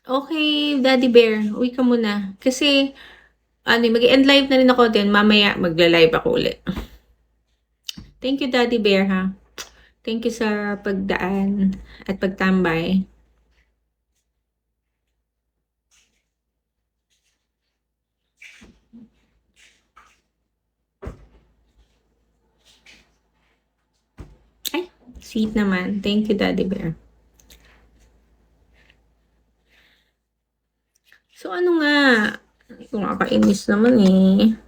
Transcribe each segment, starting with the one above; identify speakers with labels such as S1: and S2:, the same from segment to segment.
S1: Okay, Daddy Bear, uwi ka muna. Kasi, ano, mag-end live na rin ako din. Mamaya, magla-live ako ulit. Thank you, Daddy Bear, ha? Thank you sa pagdaan at pagtambay. Ay, sweet naman. Thank you, Daddy Bear. So, ano nga? Nakakainis naman eh.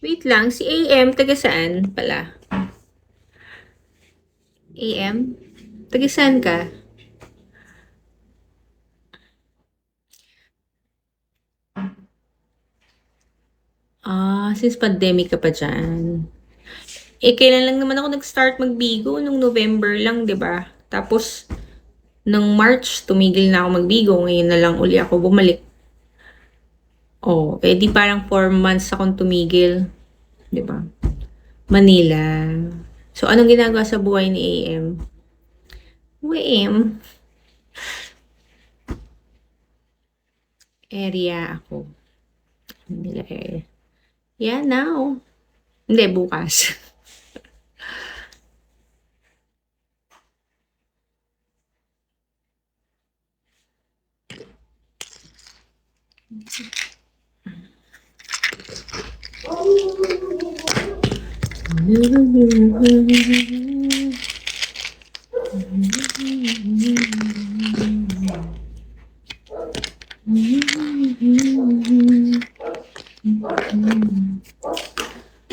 S1: Wait lang, si AM, taga saan pala? AM? Taga saan ka? Since pandemic ka pa dyan. Eh, kailan lang naman ako nag-start magbigo? Nung November lang, 'di ba? Tapos, nung March, tumigil na ako magbigo. Ngayon na lang uli ako bumalik. Oh, eh di parang 4 months akong tumigil. 'Di ba? Manila. So, anong ginagawa sa buhay ni AM? AM, area ako. Manila area. Yeah, now. Hindi, bukas.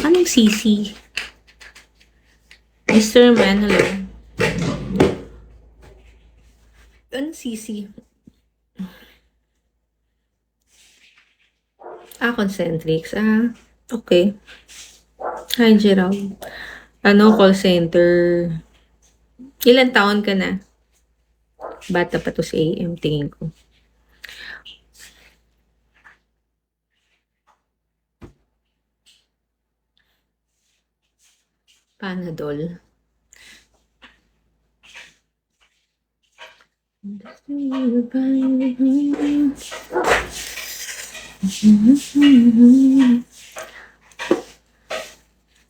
S1: Anong sisi? Mr. Man, hello. Anong sisi? Concentrics. Okay. Hi, Gerald. Ano, call center. Ilan taon ka na? Bata pa to si AM, tingin ko. Panadol.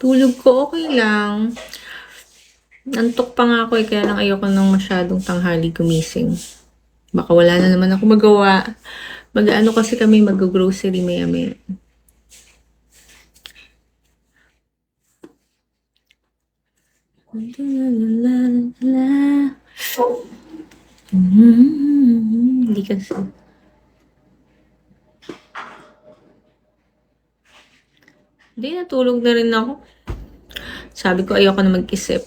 S1: Tulog ko okay lang. Antok pa nga ako eh, kaya lang ayoko nang masyadong tanghali gumising. Baka wala na naman ako magawa. Mag-ano kasi kami, mag-grocery maya-maya. Hindi kasi. Hindi, natulog na rin ako. Sabi ko ayoko na mag-isip.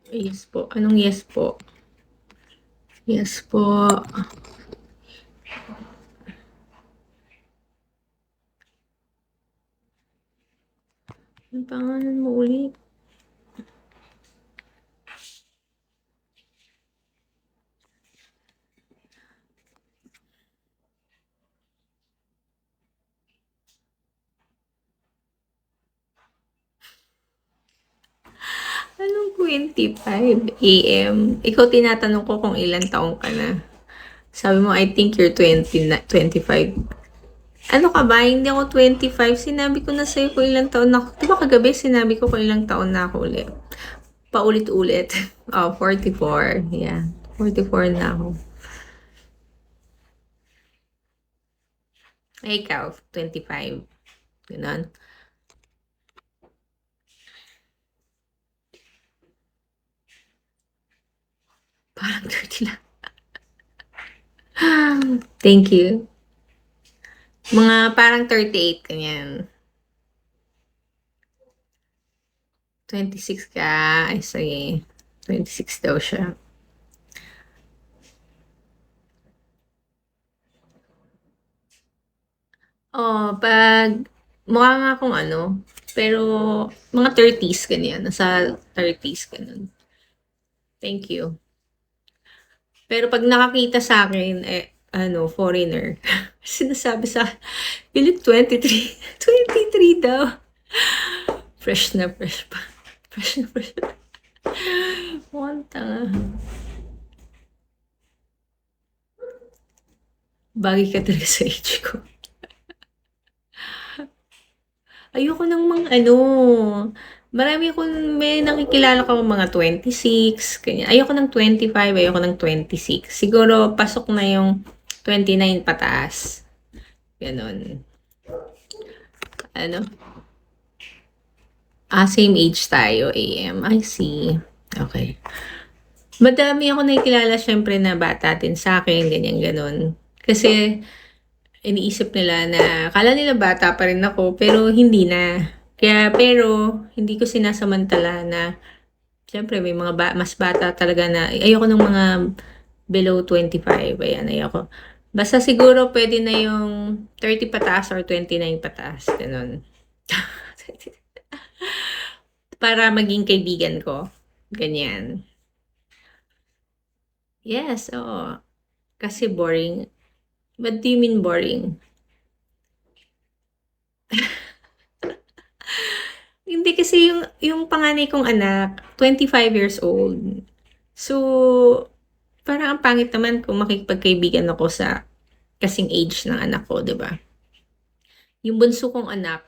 S1: Yes po. Anong yes po? Yes po. Ang pangalan mo ulit? Anong 25 AM? Ikaw tinatanong ko kung ilang taong ka na. Sabi mo, I think you're 20 na, 25. Ano ka ba? Hindi ako 25. Sinabi ko na sa'yo kung ilang taon na ako. Diba kagabi sinabi ko kung ilang taon na ako ulit? Paulit-ulit. 44. Yeah. 44 na ako. Ay, ikaw, 25. Ganun. Parang 30 na. Thank you. Mga parang 38, kanyan. 26 ka. Ay, sige. 26 daw siya. Oh, pag mukha nga akong ano, pero mga 30s ganyan. Nasa 30s ganun. Thank you. Pero pag nakakita sa akin, ano, foreigner, sinasabi sa akin, you look 23. 23 daw. Fresh na fresh pa. Fresh na fresh. Mukhang tanga. Bagay ka talaga sa age ko. Ayoko ng mga ano, marami akong may nakikilala ko mga 26, ganyan. Ayoko ng 25, ayoko ng 26. Siguro pasok na yung 29 pataas. Ganon. Ano? Same age tayo, AM. I see. Okay. Madami ako nakikilala syempre na bata din sa akin, ganyan ganon. Kasi iniisip nila na akala nila bata pa rin ako pero hindi na. Kaya pero hindi ko sinasamantala na syempre may mga mas bata talaga na ayoko ng mga below 25. Ayan, ayoko. Basta siguro pwede na yung 30 pataas or 29 pataas. Ganun. Para maging kaibigan ko. Ganyan. Yes, oo. Kasi boring. What do you mean boring? Hindi kasi yung panganay kong anak, 25 years old. So, parang ang pangit naman kung makikipagkaibigan ako sa kasing age ng anak ko, 'di ba? Yung bunso kong anak,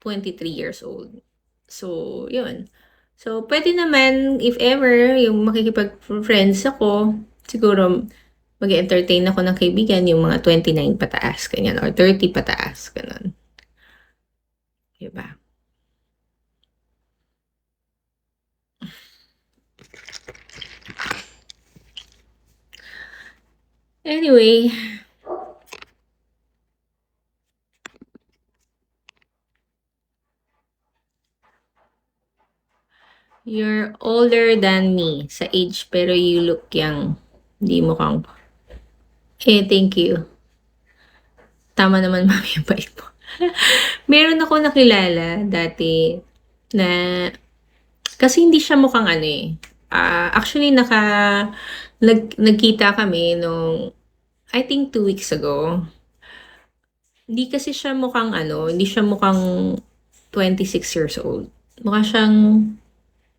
S1: 23 years old. So, yun. So, pwede naman, if ever, yung makikipag-friends ako, siguro, mag-entertain ako ng kaibigan, yung mga 29 pataas, ganyan, or 30 pataas, ganun. Diba? Anyway, you're older than me sa age, pero you look young. Hindi mo kang... thank you. Tama naman, mami, yung bait mo. Meron ako nakilala dati na kasi hindi siya mukhang ano eh. Actually, nagkita kami nung, I think 2 weeks ago. Hindi kasi siya mukhang ano, hindi siya mukhang 26 years old. Mukha siyang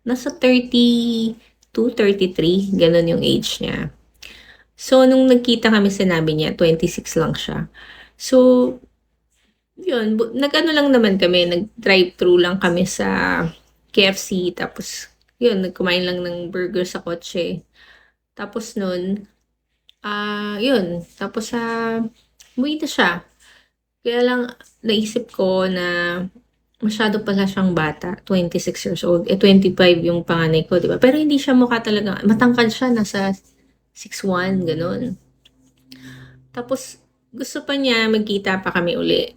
S1: nasa 32, 33, ganun yung age niya. So, nung nagkita kami, sinabi niya, 26 lang siya. So, yun, nag-ano lang naman kami, nag-drive-thru lang kami sa KFC, tapos, yun, nagkumain lang ng burger sa kotse. Tapos nun, yun, tapos umuwi na siya. Kaya lang, naisip ko na masyado pala siyang bata, 26 years old. 25 yung panganay ko, di ba? Pero hindi siya mukha talaga, matangkad siya, nasa 6'1", ganun. Tapos, gusto pa niya, magkita pa kami uli.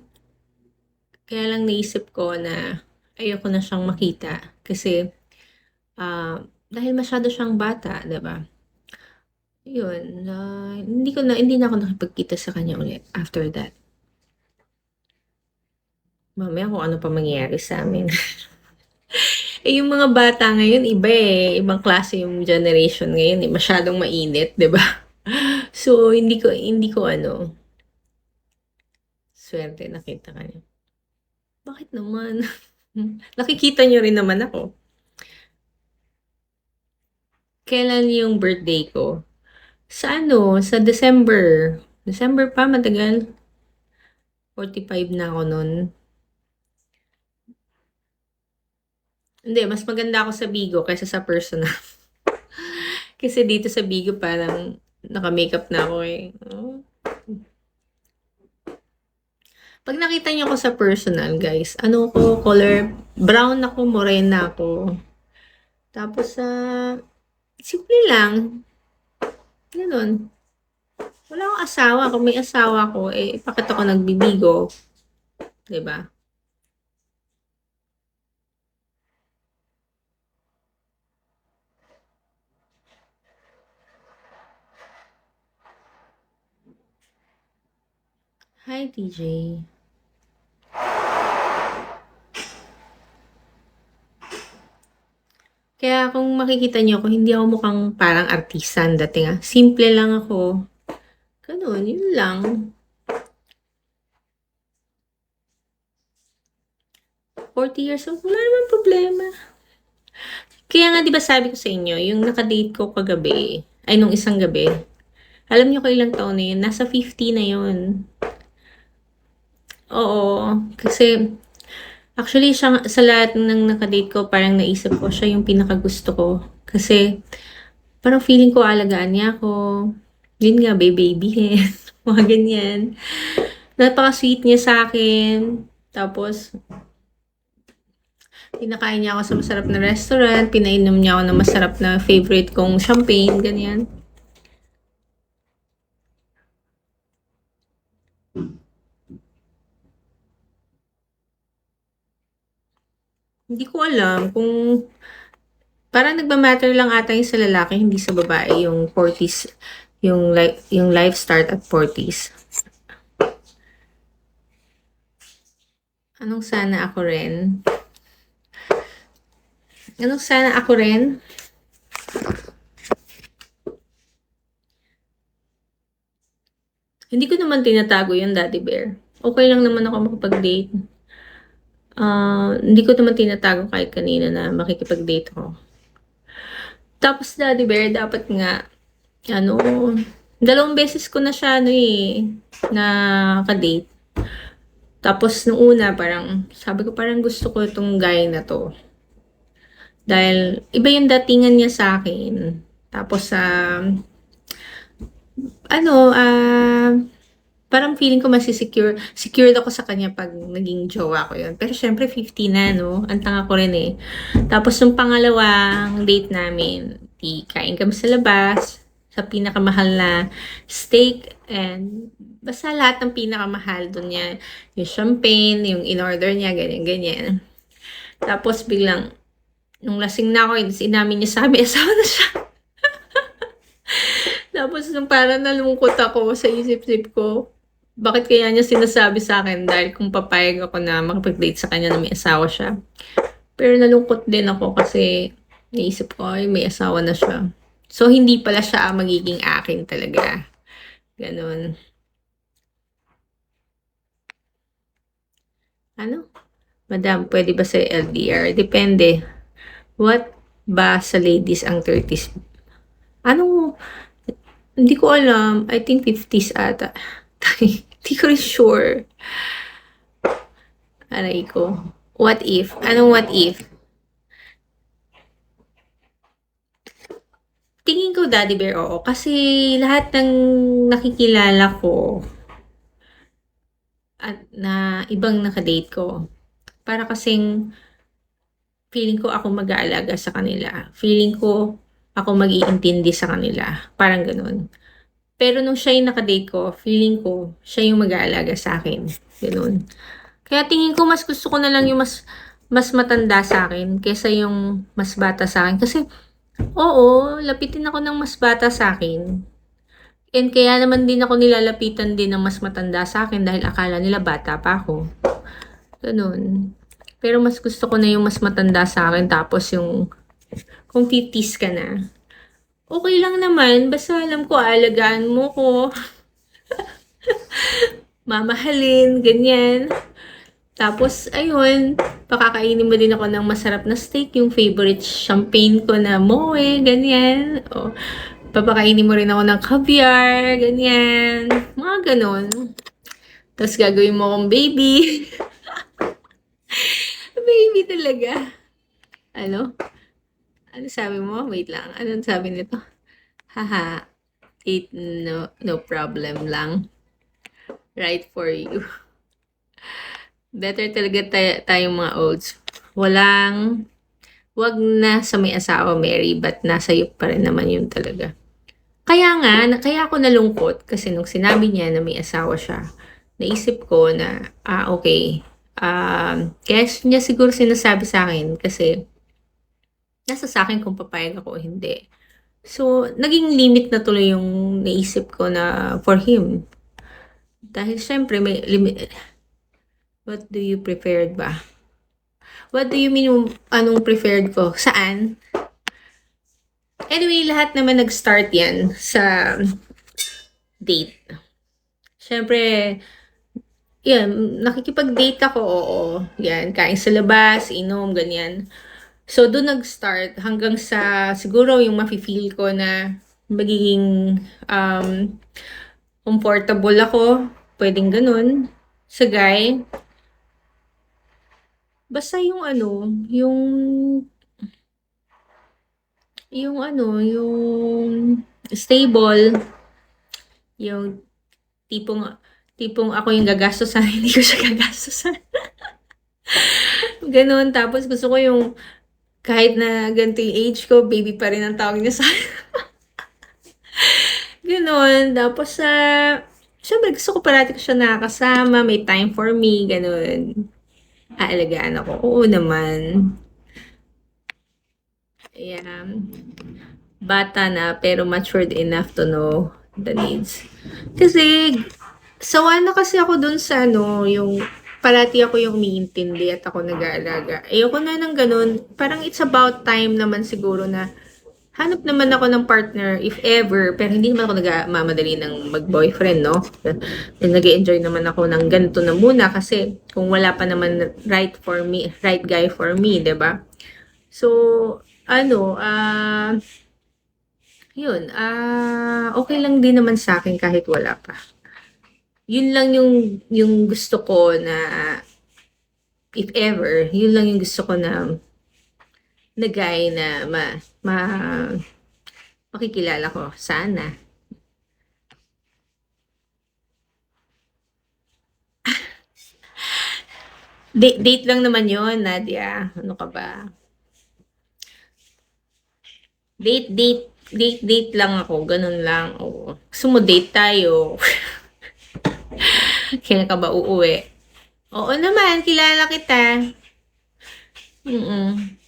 S1: Kaya lang naisip ko na ayoko na siyang makita kasi dahil masyado siyang bata, 'di ba? 'Yun, hindi na ako nakipagkita sa kanya ulit after that. Mamaya kung ano pa mangyayari sa amin. Yung mga bata ngayon iba eh, ibang klase yung generation ngayon eh, masyadong mainit, 'di ba? So hindi ko ano, swerte nakita ka niya. Bakit naman? Nakikita niyo rin naman ako. Kailan yung birthday ko? Sa ano, sa December. December pa, matagal. 45 na ako nun. Hindi, mas maganda ako sa Bigo kaysa sa personal. Kasi dito sa Bigo parang naka-makeup na ako eh. Oh. Pag nakita niyo ako sa personal, guys, ano ko, color, brown ako, morena ako. Tapos simple lang. Ganun. Wala akong asawa. Kung may asawa ko, ipakita ko nagbibigo. 'Di ba? Hi, TJ. Kaya kung makikita niyo ako, hindi ako mukhang parang artista ang dating, ah. Simple lang ako. Gano'n, yun lang. 40 years old, wala naman problema. Kaya nga 'di ba sabi ko sa inyo, yung naka-date ko kagabi, ay nung isang gabi, alam niyo kung ilang taon na yun? Nasa 50 na yun. Oo, kasi actually siya sa lahat ng naka-date ko parang naisip ko siya yung pinakagusto ko. Kasi parang feeling ko alagaan niya ako. Yun nga, babyhin. Mga ganyan. Napaka-sweet niya sa akin. Tapos, pinakain niya ako sa masarap na restaurant. Pinainom niya ako ng masarap na favorite kong champagne. Ganyan. Hindi ko alam kung parang nagma-matter lang ata yung sa lalaki, hindi sa babae, yung 40s, yung life start at 40s. Anong sana ako rin? Anong sana ako rin? Hindi ko naman tinatago yung Daddy Bear. Okay lang naman ako makipag-date. Hindi ko naman tinatago kahit kanina na makikipag-date ako. Tapos Daddy Bear, dapat nga, ano, 2 beses ko na siya, na ka-date. Tapos nung una, parang, sabi ko parang gusto ko itong guy na to. Dahil, iba yung datingan niya sa akin. Tapos, parang feeling ko secured ako sa kanya pag naging jowa ko yun. Pero syempre, 50 na, no? Ang tanga ko rin eh. Tapos, yung pangalawang date namin, kain kami sa labas, sa pinakamahal na steak, and basta lahat ng pinakamahal doon niya. Yung champagne, yung in-order niya, ganyan-ganyan. Tapos, biglang, nung lasing na ako, inamin niya sa amin, asawa na siya. Tapos nung parang nalungkot ako sa isip-isip ko, bakit kaya niya sinasabi sa akin dahil kung papayag ako na makipag-date sa kanya na may asawa siya. Pero nalungkot din ako kasi naisip ko, ay may asawa na siya. So hindi pala siya magiging akin talaga. Ganun. Ano? Madam, pwede ba sa LDR? Depende. What ba sa ladies ang 30s? Anong, hindi ko alam. I think 50s ata. Hindi ko rin sure. Aray ko. What if? Anong what if? Tingin ko Daddy Bear, oo. Kasi lahat ng nakikilala ko at na ibang nakadate ko, para kasing feeling ko ako mag-aalaga sa kanila. Feeling ko ako mag-iintindi sa kanila. Parang ganun. Pero nung siya yung nakadate ko, feeling ko siya yung mag-aalaga sa akin. Ganun. Kaya tingin ko mas gusto ko na lang yung mas matanda sa akin kaysa yung mas bata sa akin. Kasi, oo, lapitin ako ng mas bata sa akin. And kaya naman din ako nilalapitan din ng mas matanda sa akin dahil akala nila bata pa ako. Ganun. Pero mas gusto ko na yung mas matanda sa akin tapos yung kung 50s ka na. Okay lang naman, basta alam ko aalagaan mo ko, mamahalin, ganyan. Tapos, ayun, pakakainin mo din ako ng masarap na steak, yung favorite champagne ko na moe, ganyan. O, papakainin mo rin ako ng caviar, ganyan. Mga ganon. Tapos gagawin mo akong baby. Baby talaga. Ano? Ano sabi mo? Wait lang. Anong sabi nito? Haha. No problem lang. Right for you. Better talaga tayong mga olds. Wag na sa may asawa, Mary, but nasa iyo pa rin naman yun talaga. Kaya ako nalungkot kasi nung sinabi niya na may asawa siya, naisip ko na, okay. Kaya niya siguro sinasabi sa akin kasi nasa sa akin kung papayag ako o hindi. So, naging limit na tuloy yung naisip ko na for him. Dahil siyempre may what do you preferred ba? What do you mean anong preferred ko? Saan? Anyway, lahat naman nag-start yan sa date. Siyempre, yan, nakikipag-date ako, oo. Yan, kain sa labas, inom, ganyan. So, doon nag-start hanggang sa siguro yung mafe-feel ko na magiging comfortable ako. Pwedeng ganun. Sa guy. Basta yung ano, yung stable, yung tipong tipong ako yung gagastosan, hindi ko siya gagastosan. Ganun. Tapos gusto ko yung kahit na ganito yung age ko, baby pa rin ang tawag niya sa Ganun. Tapos syempre gusto ko parati ko siya nakakasama, may time for me, ganun. Aalagaan ako. Oo naman. Ayan. Bata na, pero matured enough to know the needs. Kasi, sawa na kasi ako dun sa yung parati ako yung umiintindi at ako nag-aalaga. Ayoko na ng ganun. Parang it's about time naman siguro na hanap naman ako ng partner if ever, pero hindi naman ako nagmamadali ng mag-boyfriend, no? Nag-enjoy naman ako ng ganito na muna kasi kung wala pa naman right for me, right guy for me, 'di ba? So, yun, okay lang din naman sa akin kahit wala pa. Yun lang yung gusto ko na if ever, yun lang yung gusto ko na guy na makikilala ko. Sana. Date lang naman yon, Nadia. Ano ka ba? Date lang ako. Ganun lang. Oo. Gusto mo date tayo. Kailan ka ba uuwi? Oo naman, kilala kita. Mm.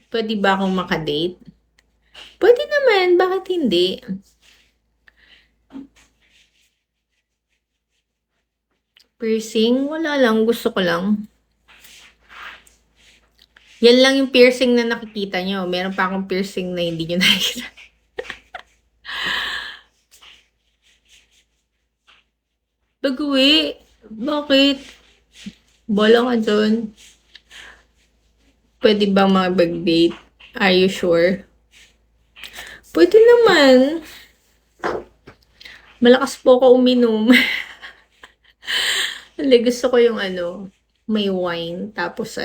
S1: Pwede ba akong makadate? Pwede naman, bakit hindi? Piercing? Wala lang, gusto ko lang. Yan lang yung piercing na nakikita nyo. Meron pa akong piercing na hindi nyo nakikita. Baguwi? Bakit? Bola ka dun. Pwede ba makipag-date? Are you sure? Pwede naman. Malakas po ako uminom. Hindi, gusto ko yung may wine, tapos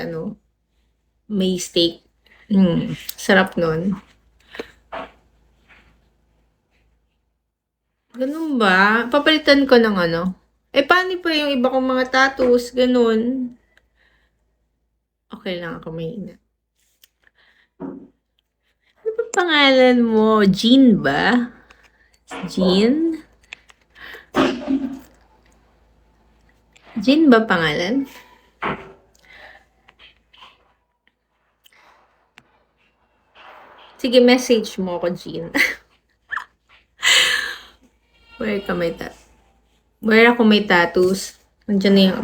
S1: may steak. Sarap nun. Ganun ba? Papalitan ko ng paano pa yung iba kong mga tattoos? Ganun. Okay lang ako mahina. Ano ba pangalan mo? Jean ba? Jean? Jean ba pangalan? Sige, message mo ako, Jean. Where ako may tattoos? Nandiyan na yung,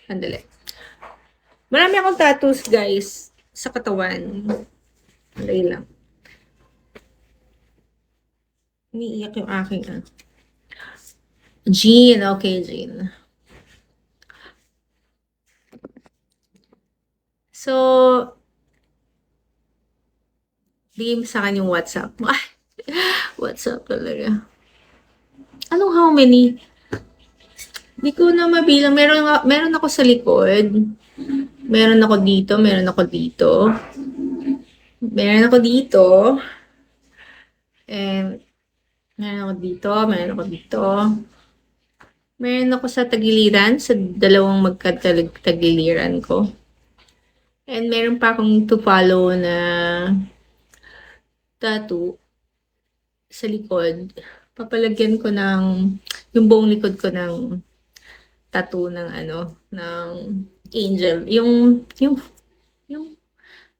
S1: andali. Marami akong tattoos, guys, sa katawan. Andali lang. Umiiyak yung aking, Jean, okay, Jean. So, bigay mo sa akin yung WhatsApp mo. WhatsApp talaga. Anong how many? Hindi ko na mabilang. Meron ako sa likod. Meron ako dito. Meron ako dito. Meron ako dito. And, meron ako dito. Meron ako dito. Meron ako sa tagiliran. Sa dalawang magkatagiliran ko. And meron pa akong to follow na tattoo sa likod. Papalagyan ko yung buong likod ko ng tattoo ng ng angel. Yung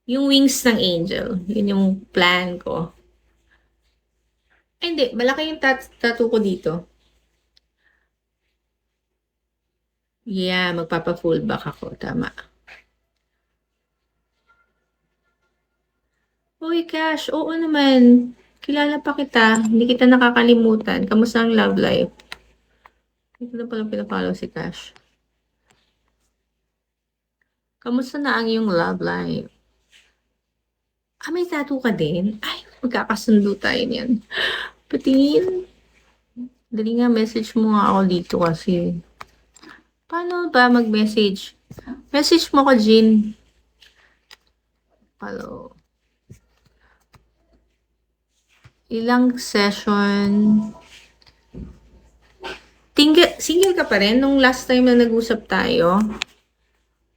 S1: Yung Wings ng Angel. Yun yung plan ko. Ay, hindi. Malaki yung tattoo ko dito. Yeah, magpapa-full back ako. Tama. Uy, Cash. Oo naman. Kilala pa kita. Hindi kita nakakalimutan. Kamusta ang love life? Hindi ko na pala pinapollow si Cash. Kamusta na ang iyong love life? Ah, may tattoo ka din? Ay, magkakasundo tayo niyan. Patingin. Dali nga, message mo nga ako dito kasi. Paano ba mag-message? Message mo ko, Jean. Hello. Ilang session? Single ka pa rin nung last time na nag-usap tayo?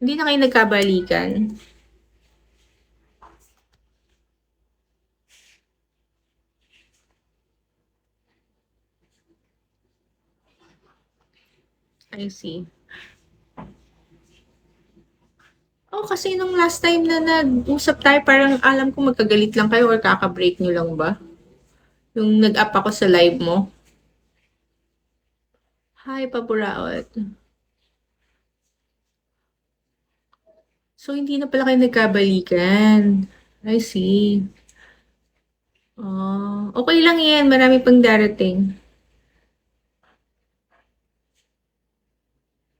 S1: Hindi na kayo nagkabalikan? I see. Oh, kasi nung last time na nag-usap tayo, parang alam ko magkagalit lang kayo or kaka-break nyo lang ba? Yung nag-up ako sa live mo. Hi, Papuraot. So, hindi na pala kayo nagkabalikan. I see. Oh, okay lang yan. Marami pang darating.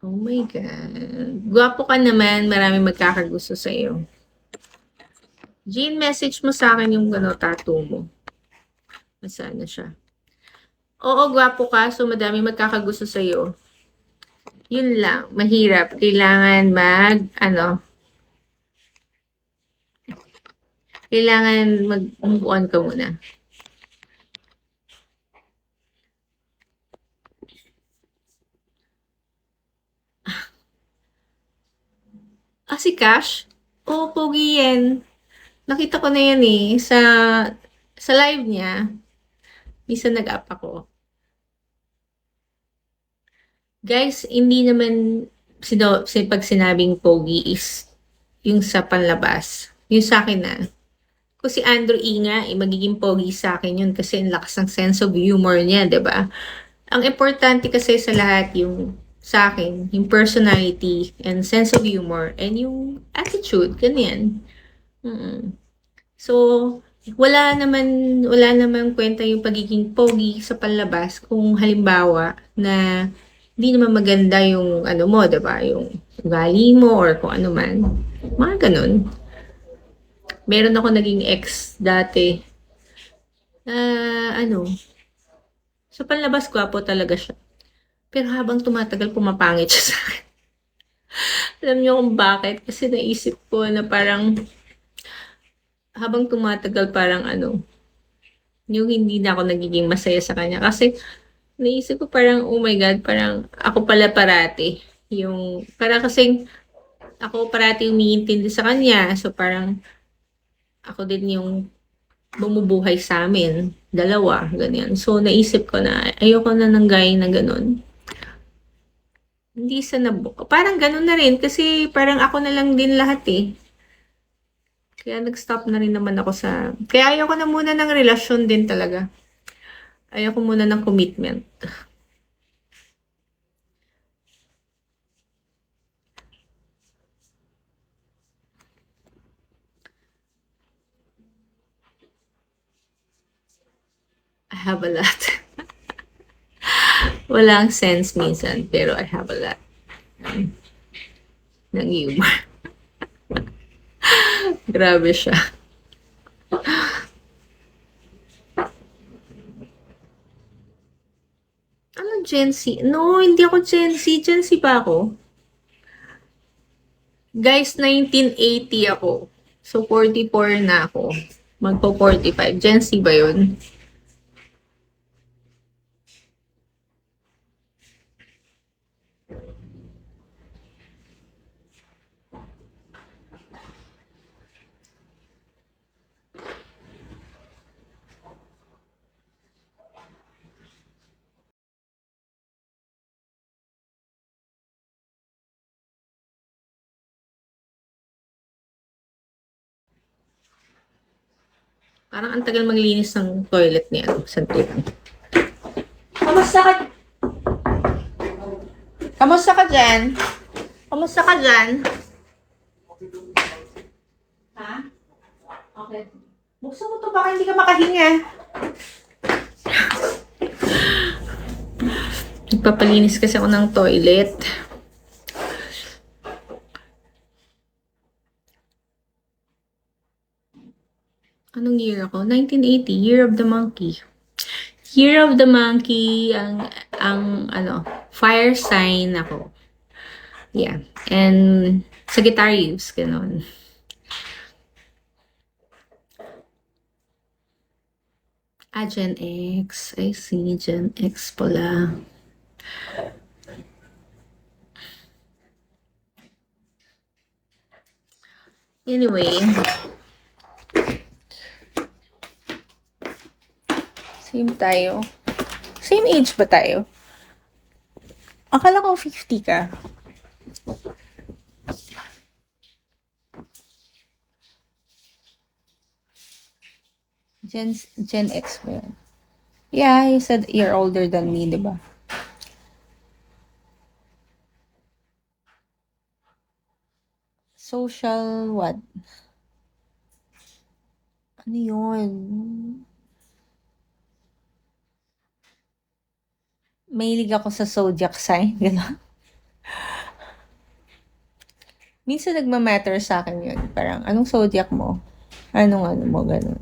S1: Oh my God. Gwapo ka naman. Marami magkakagusto sa'yo. Jean, message mo sa akin yung tattoo mo. Nasaan na siya? Oo, gwapo ka. So, madami magkakagusto sa'yo. Yun lang. Mahirap. Kailangan kailangan mag-move on ka muna. Ah, si Cash? Oo, pogi yan. Nakita ko na yan eh. Sa live niya. Minsan nag-up ako. Guys, hindi naman pag sinabing pogi is yung sa panlabas. Yung sa akin na. Kung si Andrew E nga, magiging pogi sa akin yun kasi ang lakas ng sense of humor niya, 'di ba? Ang importante kasi sa lahat yung sa akin, yung personality and sense of humor and yung attitude, ganyan. Mm. So, wala naman kwenta yung pagiging pogi sa panlabas kung halimbawa na hindi naman maganda yung ano mo, 'di ba? Yung ugali mo or kung ano man. Mga ganun. Meron ako naging ex dati na sa panlabas gwapo talaga siya. Pero habang tumatagal, pumapangit siya sa akin. Alam niyo kung bakit? Kasi naisip ko na parang habang tumatagal parang yung hindi na ako nagiging masaya sa kanya. Kasi naisip ko parang, oh my God, parang ako pala parati. Parang kasing ako parati umiintindi sa kanya. So parang ako din yung bumubuhay sa amin. Dalawa, ganyan. So naisip ko na ayoko na ng guy na ganun. Hindi sa parang ganun na rin kasi parang ako na lang din lahat eh. Kaya nag-stop na rin naman ako kaya ayoko na muna ng relasyon din talaga. Ayoko muna ng commitment. I have a lot. Walang sense minsan, pero I have a lot ng humor. Grabe siya. Ano Gen Z? No, hindi ako Gen Z. Gen Z ba ako? Guys, 1980 ako. So, 44 na ako. Magpo 45. Gen Z ba yun? Parang ang tagal maglinis ng toilet niya. Sandali lang. Kamusta ka? Kamusta ka dyan? Kamusta ka dyan? Ha? Okay. Buksan mo to, baka hindi ka makahinga. Nagpapalinis kasi ako ng toilet. Anong year ako? 1980, Year of the Monkey. Year of the Monkey, ang fire sign ako. Yeah. And Sagittarius, ganun. Gen X. I see, Gen X pala. Anyway. Same tayo. Same age ba tayo? Akala ko 50 ka. Gen X ba yun? Yeah, he said you're older than me, di ba? Social what? Ano yun? Mahilig ako sa zodiac sign, gano'n. Minsan nagma-matter sa akin yun. Parang, anong zodiac mo? Anong ano mo, gano'n.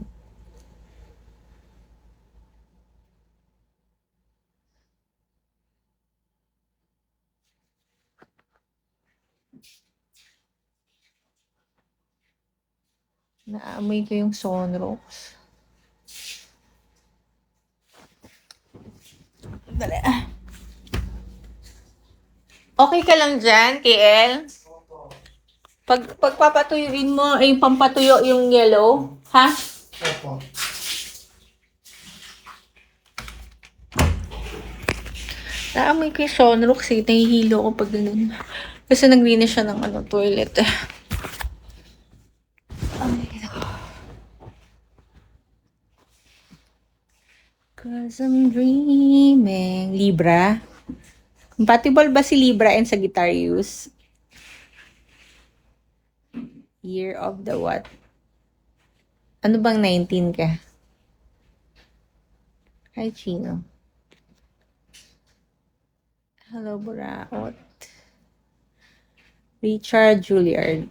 S1: Naamoy ko yung sunrocks. Dali. Okay ka lang dyan, KL? Pagpapatuyuin mo, yung pampatuyo yung yellow, ha?
S2: Opo.
S1: Naamoy ko yung sunrocks eh. Nahihilo ko pag ganun. Kasi naglinis siya ng toilet. Cause I'm dreaming. Libra? Compatible ba si Libra and Sagittarius? Year of the what? Ano bang 19 ka? Hi, Chino. Hello, Buraot. Richard Juilliard.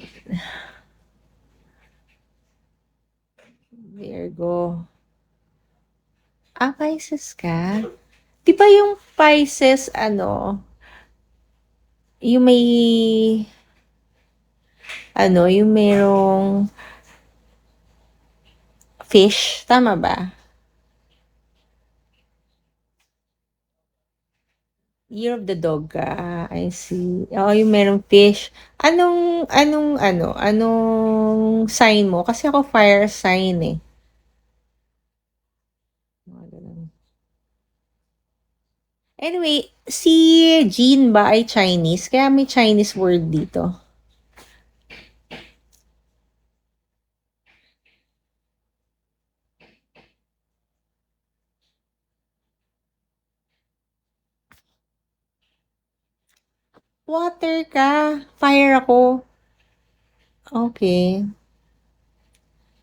S1: Virgo. Pisces ka? Di ba yung Pisces, yung may, yung merong fish, tama ba? Year of the dog ka. I see. Oo, yung merong fish. Anong sign mo? Kasi ako fire sign eh. Mga ganun. Anyway, si Jean ba ay Chinese? Kaya may Chinese word dito. Water ka. Fire ako. Okay.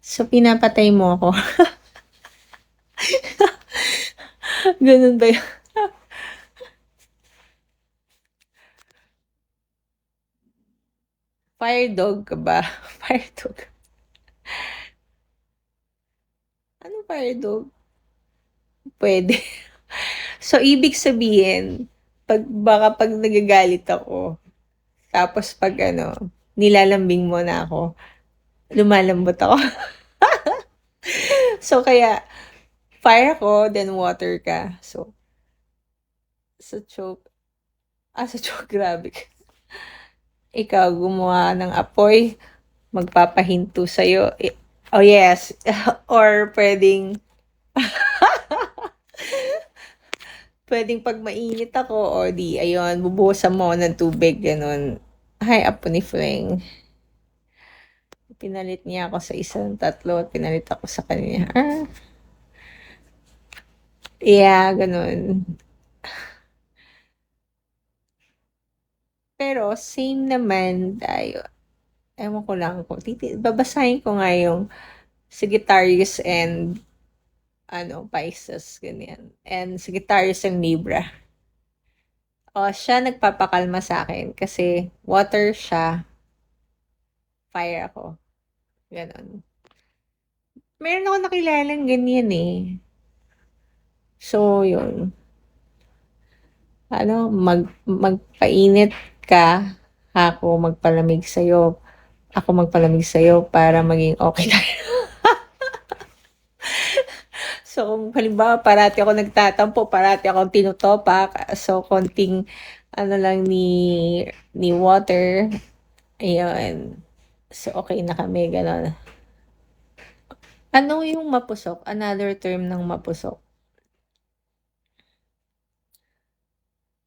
S1: So, pinapatay mo ako. Ganun ba yun? Fire dog ka ba? Fire dog. Ano fire dog? Pwede. So, ibig sabihin, baka pag nagagalit ako, tapos pag nilalambing mo na ako, lumalambot ako. So, kaya, fire ako, then water ka. So, sa choke, sa choke, grabe ka. Ikaw, gumawa ng apoy, magpapahinto sa'yo. Oh, yes. Or pwedeng, pag mainit ako, o di, ayun, bubuhusan mo ng tubig, ganun. Hi, apo ni Fling. Pinalit niya ako sa isang tatlo at pinalit ako sa kanya. Yeah, gano'n. Pero same naman tayo. Ewan ko lang kung babasahin ko nga yung Sagittarius and Pisces, ganyan. And Sagittarius and Libra. O, siya nagpapakalma sa akin kasi water siya, fire ako. Ganon. Meron ako nakilalang ganyan eh. So, yun. Magpainit ka, ako magpalamig sa'yo. Ako magpalamig sa'yo para maging okay tayo. So, kung halimbawa parati ako nagtatampo, parati akong tinutopak, so konting lang ni water, ayun. So, okay na kami, gano'n. Ano yung mapusok? Another term ng mapusok.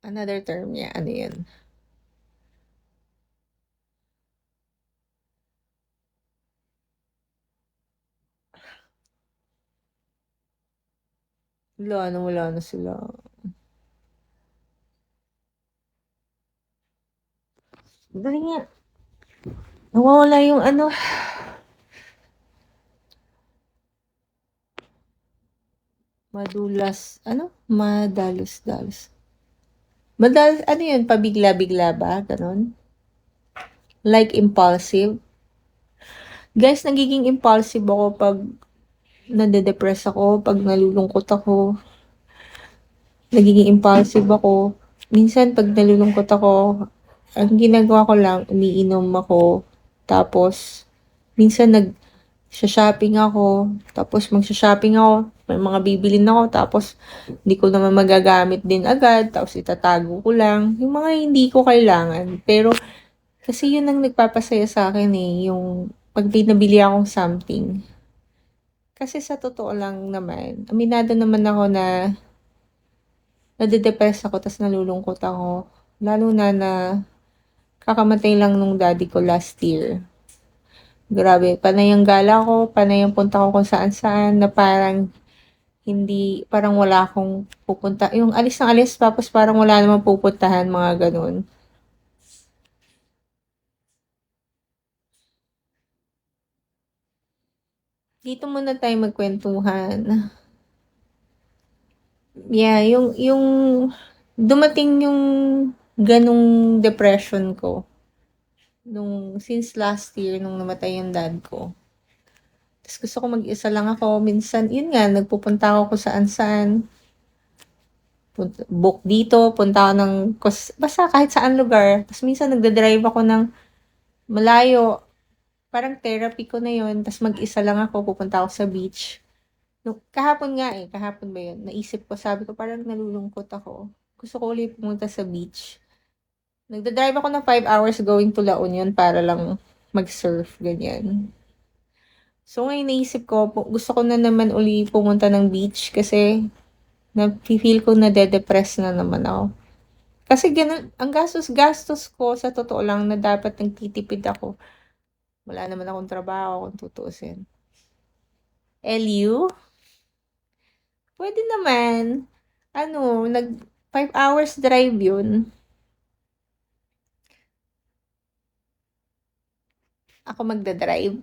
S1: Another term niya, ano yun? Wala na sila. Dali nga. Nawawala yung madulas, madalos-dalos. Ano yun? Pabigla-bigla ba? Ganon? Like impulsive? Guys, nagiging impulsive ako pag nade-depress ako, pag nalulungkot ako. Nagiging impulsive ako. Minsan, pag nalulungkot ako, ang ginagawa ko lang, umiinom ako. Tapos, minsan shopping ako. Tapos, magsha-shopping ako. May mga bibilin ako. Tapos, hindi ko naman magagamit din agad. Tapos, itatago ko lang. Yung mga hindi ko kailangan. Pero, kasi yun ang nagpapasaya sa akin eh. Yung pag binabili akong something. Kasi sa totoo lang naman, aminado naman ako na nade-depress ako tas nalulungkot ako. Lalo na kakamatay lang nung daddy ko last year. Grabe, panay ang gala ko, panay ang punta ko kung saan-saan na parang wala akong pupunta. Yung alis ng alis, tapos parang wala namang pupuntahan, mga ganun. Dito muna tayo magkwentuhan. Yeah, yung dumating yung ganong depression ko since last year nung namatay yung dad ko. Tapos gusto ko mag-isa lang ako. Minsan, yun nga, nagpupunta ako kung saan-saan. Book dito, punta ako basta kahit saan lugar. Tapos minsan nagda-drive ako ng malayo. Parang therapy ko na yun. Tapos mag-isa lang ako, pupunta ako sa beach. Kahapon ba yun? Naisip ko, sabi ko, parang nalulungkot ako. Gusto ko ulit pumunta sa beach. Nagda-drive ako ng 5 hours going to La Union para lang mag-surf, ganyan. So, ngayon naisip ko, gusto ko na naman uli pumunta ng beach kasi na-feel ko na de-depress na naman ako. Kasi ganun, ang gastos-gastos ko sa totoo lang na dapat nagtitipid ako. Wala naman akong trabaho kung tutuusin. LU? Pwede naman. 5 hours drive yun. Ako magdadrive.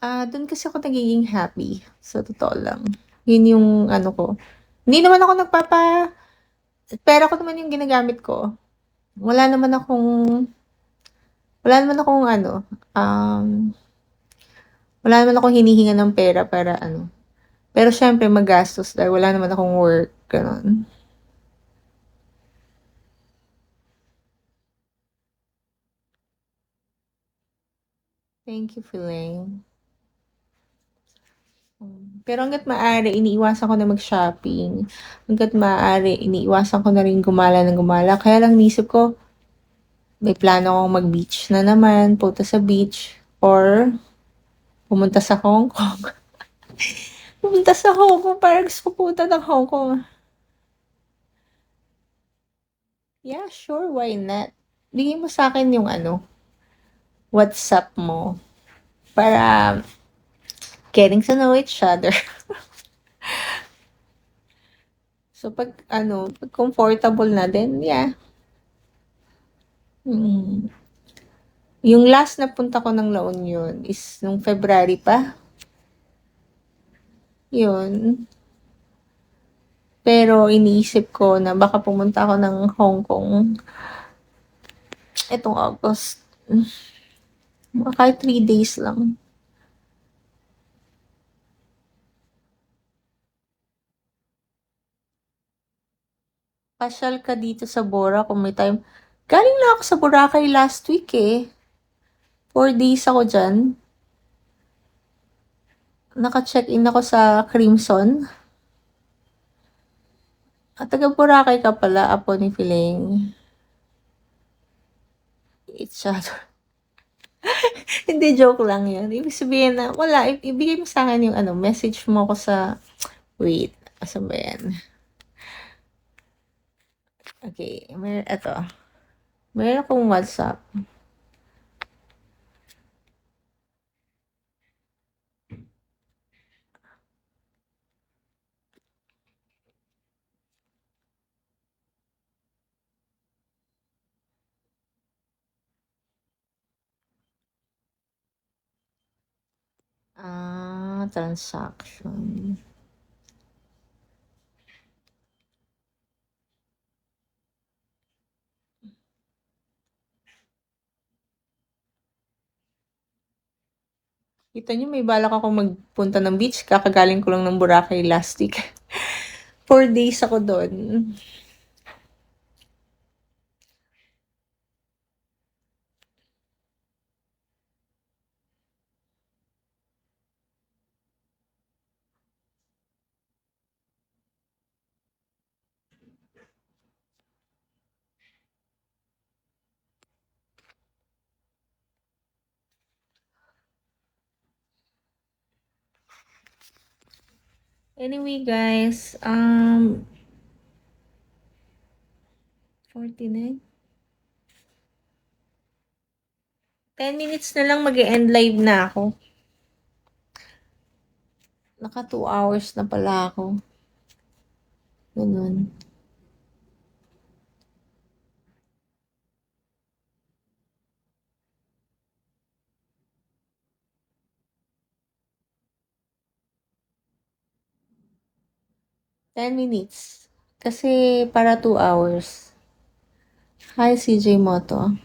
S1: Doon kasi ako nagiging happy. Sa totoo lang. Yun yung ko. Hindi naman ako pera ko naman yung ginagamit ko. Wala naman akong, wala naman akong wala naman akong hinihinga ng pera para Pero syempre magastos dahil wala naman akong work. Ganon. Thank you, Feeling. Pero hangga't maaari, iniiwasan ko na mag-shopping. Hangga't maaari, iniiwasan ko na rin gumala ng gumala. Kaya lang nisip ko, may plano akong mag-beach na naman, punta sa beach, or pumunta sa Hong Kong. Pumunta sa Hong Kong, parang gusto ko punta ng Hong Kong. Yeah, sure, why not? bigay mo sa akin yung WhatsApp mo para getting to know each other. So, pag comfortable na din, yeah. Mm. Yung last na punta ko ng La Union is nung February pa. Yun. Pero iniisip ko na baka pumunta ako ng Hong Kong etong August. Kahit 3 days lang. Pasyal ka dito sa Bora kung may time. Galing na ako sa Boracay last week eh. 4 days ako dyan. Naka-check-in ako sa Crimson. At taga Boracay ka pala, Apo ni Filing. It's Hindi, joke lang yun. Ibig sabihin na, wala, ibigay mo sa akin yung message mo ko sa, wait, asan ba yan? Okay, meron akong WhatsApp. Transaction. Kita nyo, may balak ako magpunta ng beach. Kakagaling ko lang ng Boracay last week. 4 days ako doon. Anyway, guys, 49. 10 minutes na lang mag-e-end live na ako. Naka 2 hours na pala ako. Ganun. Ten minutes. Kasi para 2 hours. Hi, CJ Moto.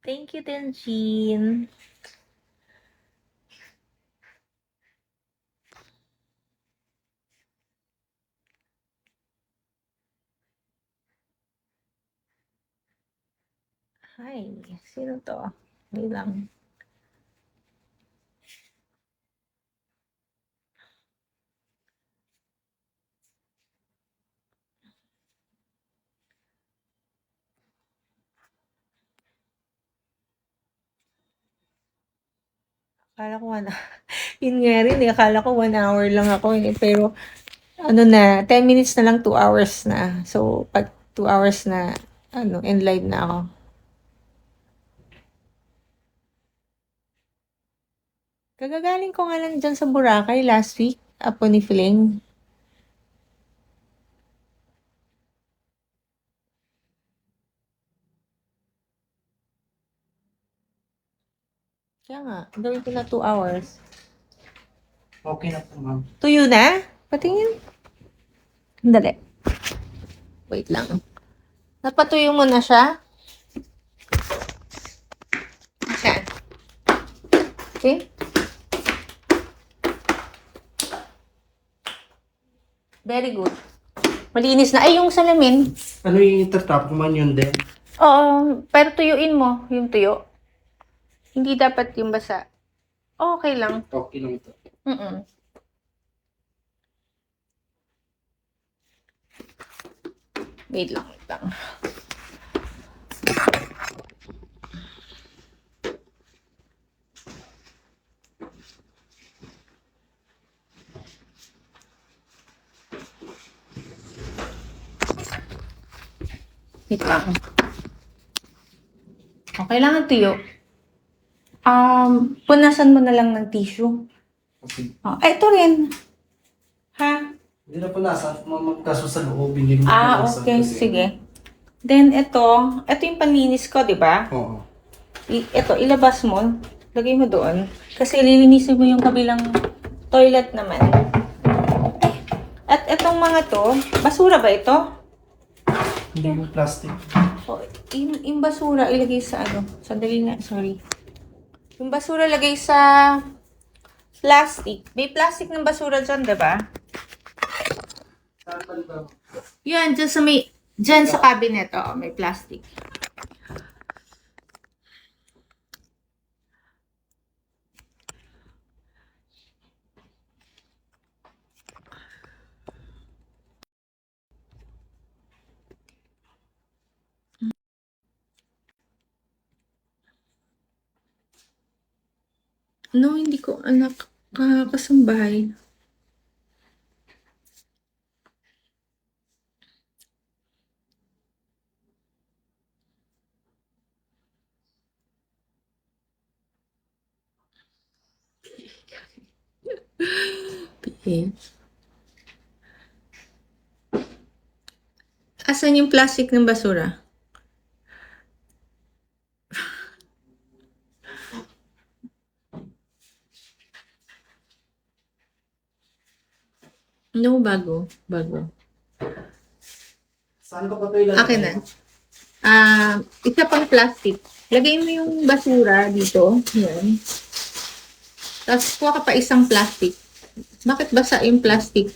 S1: Thank you, Tenjin. Hi, sino to? Wait lang. Akala ko yun nga rin eh, akala ko 1 hour lang ako eh. Pero, 10 minutes na lang, 2 hours na. So, pag 2 hours na, end live na ako. Kagagaling ko nga lang dyan sa Boracay last week, Apo ni Filing. Kaya nga, gawin ko na 2 hours.
S2: Okay na po, ma'am.
S1: Tuyo na? Patingin. Dali. Wait lang. Napatuyo mo na siya? Ayan. Okay? Very good. Malinis na. Ay, yung salamin.
S2: Ano yung itatap man yun din?
S1: Oo, pero tuyuin mo yung tuyo. Hindi dapat yung basa. Okay lang.
S2: Okay lang ito.
S1: Wait lang, wait lang. Wait lang. Kailangan tuyo. Punasan mo na lang ng tissue.
S2: Okay.
S1: Ito rin. Ha?
S2: Hindi na po nasa, magkaso sa loob, hindi mo punasan
S1: Okay.
S2: kasi-
S1: Sige. Then, ito yung panlinis ko, di ba?
S2: Oo.
S1: Ito, ilabas mo. Lagay mo doon. Kasi lilinisin mo yung kabilang toilet naman. At itong mga to, basura ba ito?
S2: Hindi mo plastic.
S1: Yung basura, ilagay sa ano? Sandali nga, sorry. Yung basura, lagay sa plastic. May plastic ng basura dyan, diba?
S2: Saan pa ba?
S1: Yan, dyan sa cabinet, may plastic. No, hindi ko anak kasambahay. Okay. Asan yung plastic ng basura? No, bago.
S2: Saan ko pa ito ilalagay?
S1: Akin na. Isa pang plastic. Lagay mo yung basura dito. Yan. Tapos kuha ka pa isang plastic. Bakit basa yung plastic?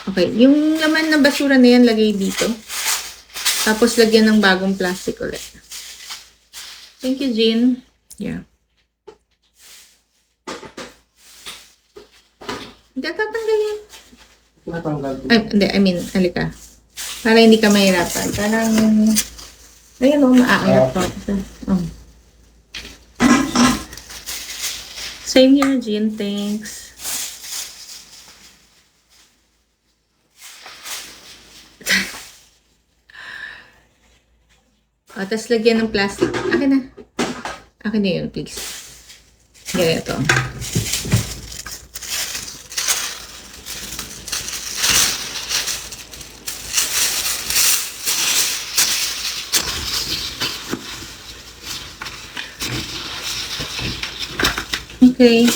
S1: Okay. Yung laman ng basura na yan, lagay dito. Tapos lagyan ng bagong plastic ulit. Thank you, Jean. Yeah. Hindi tatanggalin.
S2: Natanggal ko.
S1: Ay, hindi. I mean, halika. Para hindi ka mahirapan. Parang, ayun o, maaalat pa. Same here, Jean. Thanks. Tapos lagyan ng plastic. Akin na. Akin na yun, please. Ganito. Okay.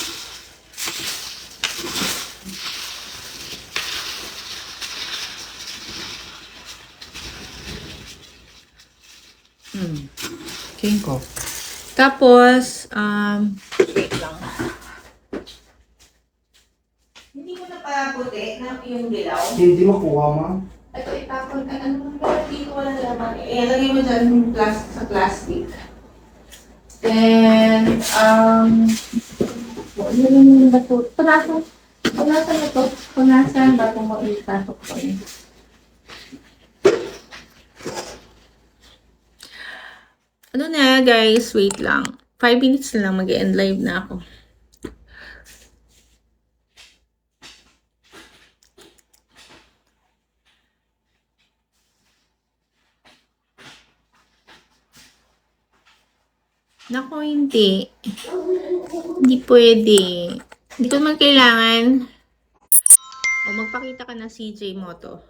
S1: Okay.
S2: Ko.
S1: Tapos, wait lang. Hindi mo na pa puti na yung dilaw.
S2: Hindi makuha, ma'am.
S1: Ito, itapon. Ano naman ba? Dito walang laman. Lagay mo dyan yung sa plastic. Then, ano yung bato? Punasan na to. Punasan, bato mo ipasok ko yun. Ano na, guys? Wait lang. 5 minutes na lang mag-end live na ako. Naku, hindi. Hindi pwede. Hindi ko naman kailangan. Magpakita ka na CJ Moto.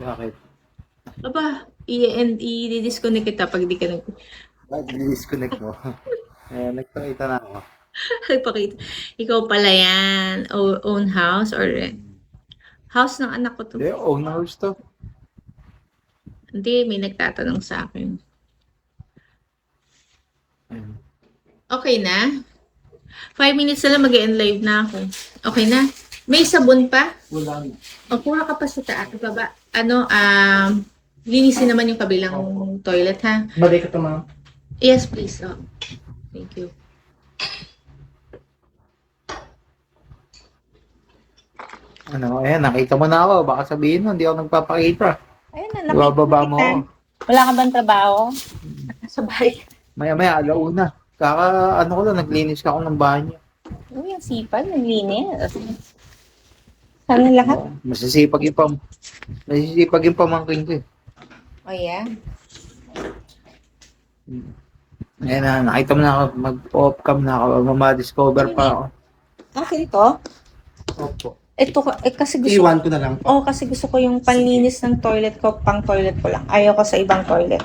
S2: Bakit?
S1: Aba, i-disconnect kita pag di ka
S2: Disconnect mo. Nagpakita na ako.
S1: nagpakita. Ikaw pala yan. Own house or rent? House ng anak ko to.
S2: Hindi, own house to.
S1: Hindi, may nagtatanong sa akin. Okay na? 5 minutes na lang mag-end live na ako. Okay na? May sabon pa?
S2: Wala.
S1: O, kuha ka pa sa taas. Baba. Linisin naman yung kabilang toilet, ha?
S2: Balik ka to, ma'am.
S1: Yes, please. Thank you.
S3: Ayan, nakita mo na ako. Baka sabihin mo, hindi ako nagpapakita.
S1: Ayun na,
S3: Ibababa mo ako.
S1: Wala ka bang trabaho? sa bahay.
S3: Maya-maya, alauna. Ano ko lang, naglinis ka ako ng banyo.
S1: Uy, ang sipag, naglinis. Sana lahat.
S3: Masisipag yung pamangkin ko eh.
S1: Oh, yeah.
S3: Ayan na, nakita mo na ako, mag-off cam na ako, ma-discover pa ako.
S1: Akin to?
S2: Opo.
S1: Ito, kasi gusto
S2: Iwan ko na lang po.
S1: Oh, kasi gusto ko yung panlinis ng toilet ko, pang toilet ko lang. Ayaw ko sa ibang toilet.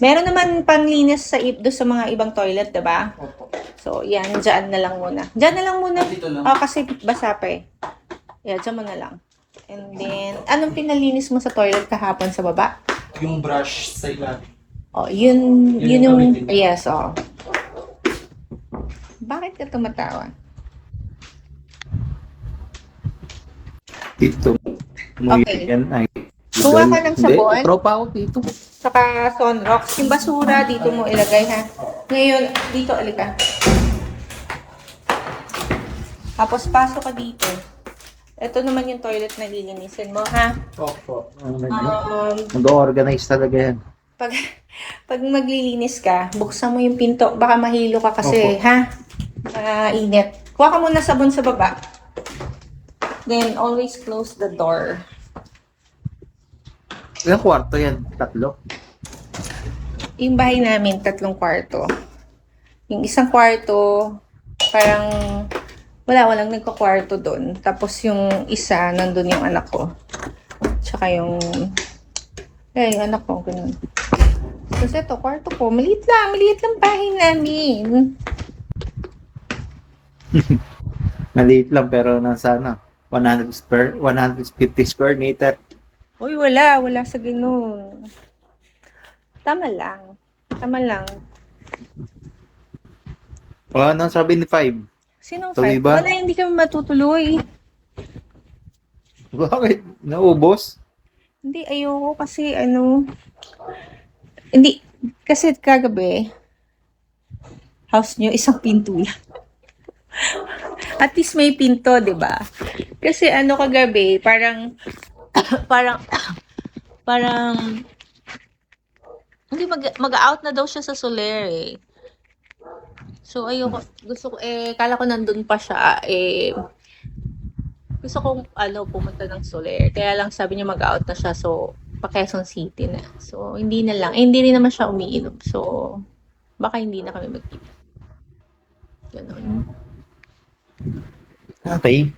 S1: Meron naman panlinis do sa mga ibang toilet, diba?
S2: Opo.
S1: So, yan, dyan na lang muna. Dyan na lang muna.
S2: Dito lang.
S1: Oh, kasi basa pa eh. Yeah, dyan mo na lang. And then, anong pinalinis mo sa toilet kahapon sa baba?
S2: Yung brush sa ilalim.
S1: Oh, yun
S2: Yun
S1: yung,
S2: yung gamitin.
S1: yes, oh. Bakit ka tumatawa?
S3: Dito.
S1: Okay.
S3: Yan, ay.
S1: Kuha ka ng sabon?
S3: Hindi, tropa ako dito.
S1: Saka Sunrox. Yung basura, dito mo ilagay, ha? Ngayon, dito, alika. Tapos, pasok ka dito. Ito naman yung toilet na lilinisin mo, ha?
S2: Opo.
S3: Mag-organize talaga yan.
S1: Pag maglilinis ka, buksan mo yung pinto. Baka mahilo ka kasi,
S2: Opo.
S1: ha? Init. Kuha ka muna sabon sa baba. Then, always close the door.
S3: Ilang kwarto yan? 3?
S1: Yung bahay namin, 3 kwarto. Yung isang kwarto, parang walang nagkakwarto doon. Tapos yung isa, nandun yung anak ko. Tsaka yung anak ko, ganun. Tapos ito, kwarto ko, maliit lang bahay namin.
S3: Maliit lang pero nasa 150 square meter.
S1: Uy, wala sa ganun. Tama lang.
S3: Ano sabi ni 5?
S1: Sinong
S3: Tuloy
S1: 5?
S3: ba?
S1: Wala, hindi kami matutuloy.
S3: Bakit? Naubos?
S1: Hindi, ayoko kasi hindi, kasi kagabi, house nyo, isang pinto lang. At least may pinto, di ba? Kasi kagabi, parang, parang, hindi, mag-out na daw siya sa Soler eh. So, ayoko, gusto ko, kala ko nandun pa siya, gusto kong, pumunta ng Soler. Kaya lang sabi niya mag-out na siya, so, pa Quezon City na. So, hindi na lang. Hindi rin naman siya umiinom. So, baka hindi na kami magkita. Ganon.
S3: Okay.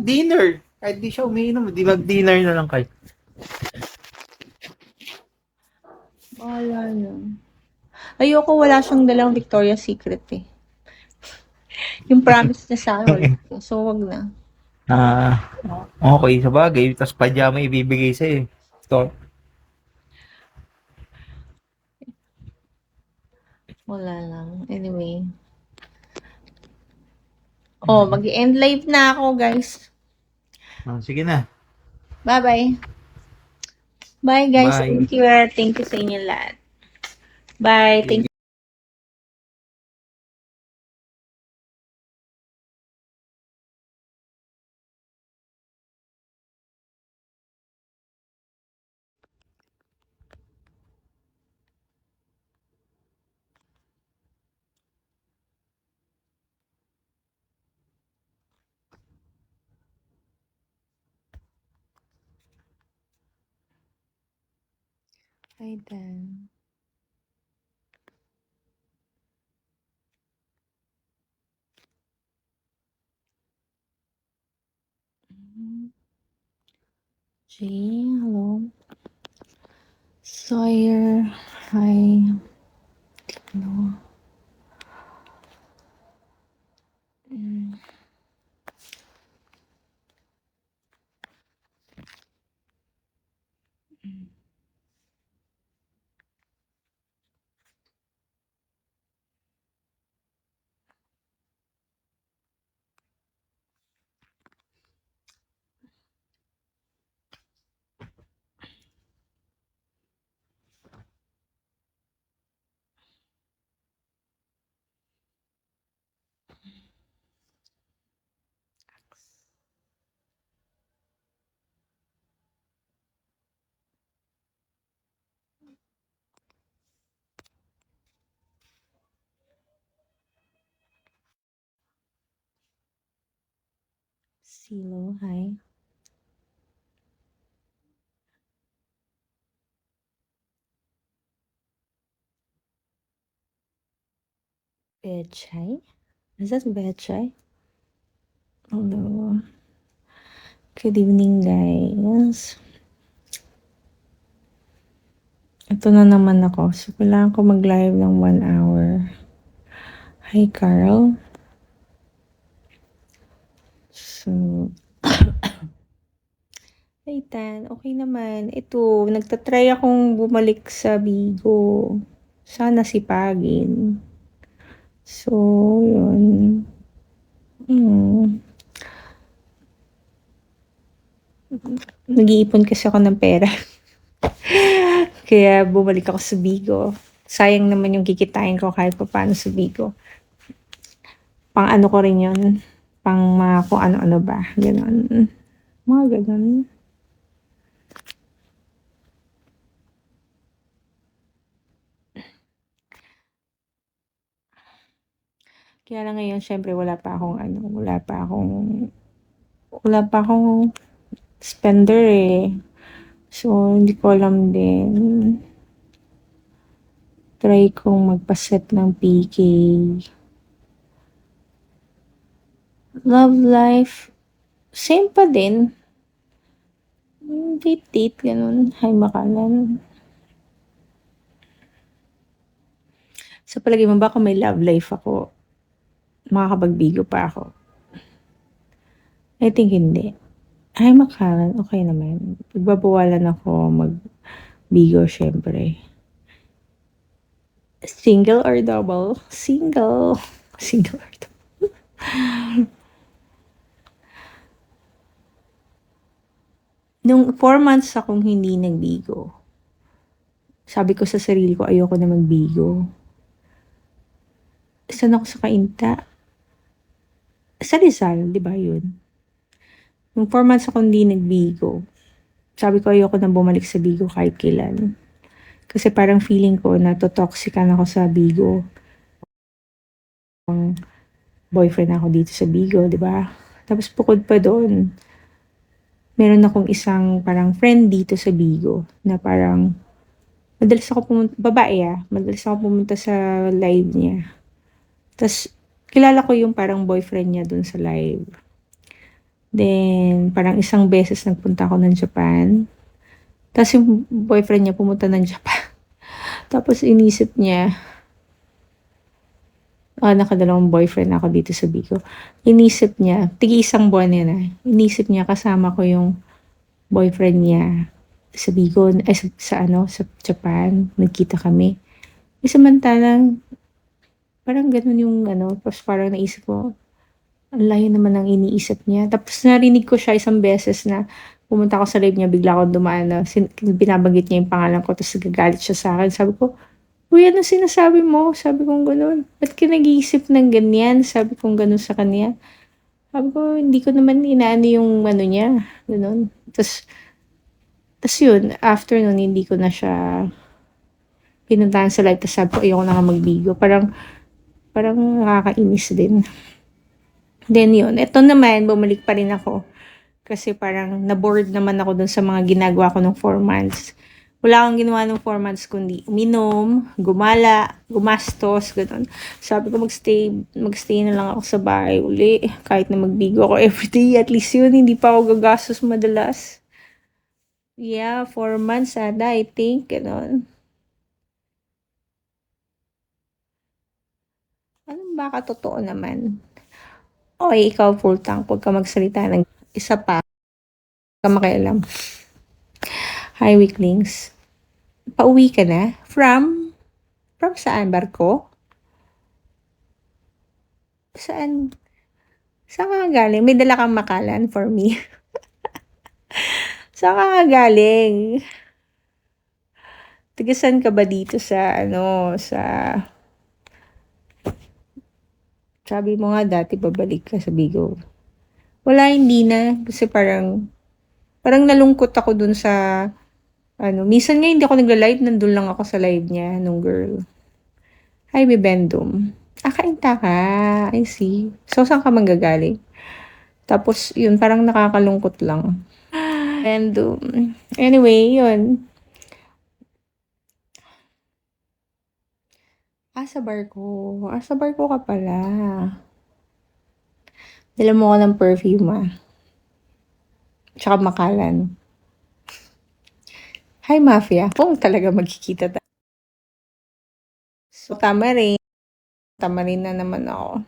S3: Dinner. Kahit di siya umiinom, di mag-dinner na lang kayo.
S1: Wala na. Ayoko, wala siyang dalang Victoria's Secret eh. Yung promise niya sa akin, so wag na.
S3: Okay, sa bagay. Tapos pajama ibibigay sa'yo. Ito.
S1: Wala lang. Anyway. Oh, mag-end live na ako, guys.
S3: Sige na.
S1: Bye-bye. Bye, guys.
S3: Bye.
S1: Thank you. Thank you sa inyo lahat. Bye. Thank you. Bye, Dan. Jay, hello. Sawyer, hi. Hello. Silo, hi. Betchay? Is that Betchay? Hello. Good evening, guys. Ito na naman ako. So, kailangan ko mag-live ng 1 hour. Hi, Carl. So, hey, Tan. Okay naman. Ito, nagtatry akong bumalik sa Bigo. Sana sipagin. So, yun. Nag-iipon kasi ako ng pera. Kaya bumalik ako sa Bigo. Sayang naman yung kikitain ko kahit pa paano sa Bigo. Pang ano ko rin yun. Pang mga kung ano-ano ba. Ganon. Mga ganon. Kaya lang ngayon, syempre wala pa akong spender eh. So, hindi ko alam din. Try kong magpaset ng PK. Love life, same pa din. Date, ganun. Hi, Makalan. Sa palagay mo ba kung may love life ako, makakapagbigo pa ako? I think hindi. Hi, Makalan. Okay naman. Pagbabawalan ako magbigo, syempre. Single or double? Single. Single or double. Nung 4 months akong hindi nagbigo, sabi ko sa sarili ko, ayoko na magbigo. Saan ako sa Kainta? Sa Rizal, di ba yun? Nung 4 months akong hindi nagbigo, sabi ko ayoko na bumalik sa Bigo kahit kailan. Kasi parang feeling ko na totoxican ako sa Bigo. Boyfriend ako dito sa Bigo, di ba? Tapos bukod pa doon, meron akong isang parang friend dito sa Bigo na parang madalas ako pumunta, babae madalas ako pumunta sa live niya. Tapos kilala ko yung parang boyfriend niya dun sa live. Then parang isang beses nagpunta ako ng Japan. Tapos yung boyfriend niya pumunta ng Japan. Tapos inisip niya, nakadalawang boyfriend ako dito sa Bigo. Inisip niya, tigi-isang buwan niya na, inisip niya kasama ko yung boyfriend niya sa Bigo, sa Japan, nagkita kami. Samantalang, parang ganun yung tapos parang naisip ko, ang layo naman ang iniisip niya. Tapos narinig ko siya isang beses na pumunta ako sa live niya, bigla ako dumaan na binabanggit niya yung pangalan ko, tapos nagagalit siya sa akin. Sabi ko, uy, ano sinasabi mo? Sabi kong gano'n. Ba't ka nag-iisip ng ganyan? Sabi kong gano'n sa kanya. Sabi ko, hindi ko naman inaano yung niya. Gano'n. Tapos yun, after nun, hindi ko na siya pinuntahan sa live. Tapos sabi ko, ayoko na nga magbigo. Parang nakakainis din. Then yun, eto naman, bumalik pa rin ako. Kasi parang na-bored naman ako dun sa mga ginagawa ko ng 4 months. Wala akong ginawa ng 4 months kundi uminom, gumala, gumastos, gano'n. Sabi ko magstay na lang ako sa bahay uli. Kahit na magbigo ako everyday, at least yun, hindi pa ako gagastos madalas. Yeah, 4 months ada, I think, gano'n. Anong baka totoo naman? Oy, ikaw full tank, huwag ka magsalita ng isa pa. Huwag ka makialam. Hi, weaklings. Pauwi ka na? From saan? Barko? Saan? Saan ka galing? May dala kang makalan for me. Saan ka galing? Tigasan ka ba dito sa sabi mo nga dati babalik ka sa Bigo. Wala, hindi na. Kasi parang nalungkot ako dun sa minsan nga hindi ako nagla-live, nandun lang ako sa live niya, nung girl. Hi, Bibendum. Kainta ka. I see. So, saan ka manggagaling? Tapos, yun, parang nakakalungkot lang. And, anyway, yun. Sa barko. Sa barko ka pala. Dala mo ko ng perfume, Tsaka makalan. Hi, Mafia. Kung talaga magkikita tayo. So, tama rin. Tama rin na naman ako.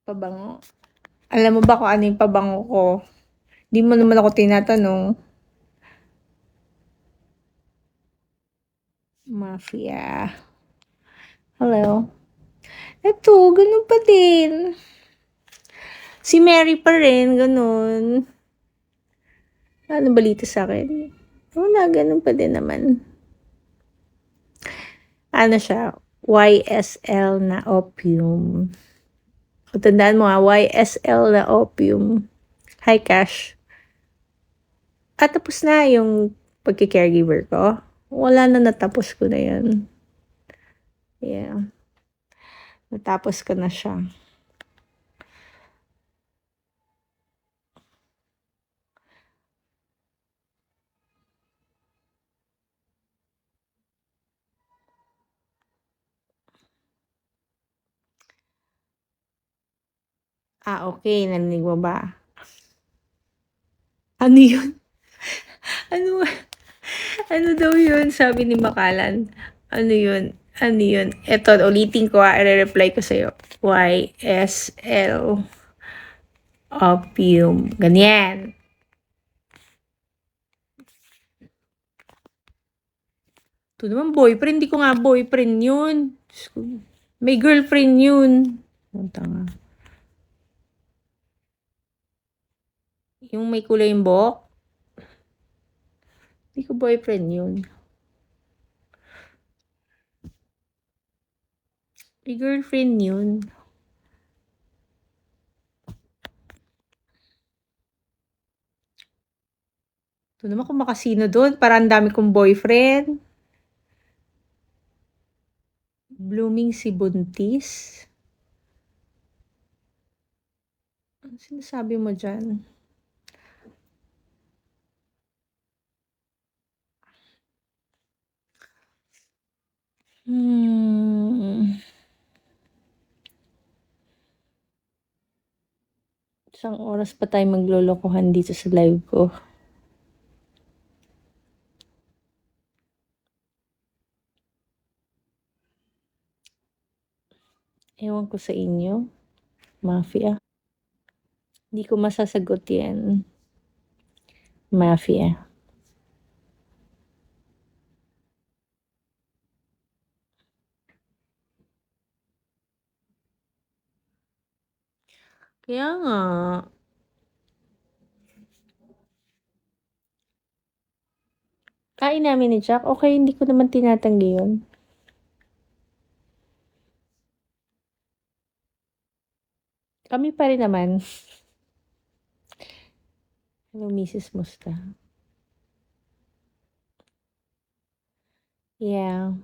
S1: Pabango. Alam mo ba kung ano yung pabango ko? Di mo naman ako tinatanong. Mafia. Hello. Eto, ganun pa din. Si Mary pa rin, ganun. Ano balita sa akin? Wala, ganun pa din naman. Ano siya? YSL na opium. O, tandaan mo YSL na opium. Hi, Cash. Tapos na yung pagki-caregiver ko. Wala na, natapos ko na yan. Yeah. Natapos ko na siya. Okay. Narinig mo ba? Ano yun? Ano, ano daw yun? Sabi ni Makalan. Ano yun? Ano yun? Eto, ulitin ko i-reply ko sa'yo. YSL opium. Ganyan. Ito naman boyfriend. Hindi ko nga boyfriend yun. May girlfriend yun. Ang tanga. Yung may kulay yung buhok. Hindi ko boyfriend yun. May girlfriend yun. Ito naman kung makasino doon. Parang dami kong boyfriend. Blooming si Buntis. Ano sinasabi mo dyan? Isang oras pa tayo maglolokohan dito sa live ko. Ewan ko sa inyo, Mafia. Hindi ko masasagot yan, Mafia. Kaya nga. Kain namin ni Jack. Okay, hindi ko naman tinatanggi yun. Kami pa rin naman. Hello, Mrs. Musta. Yeah.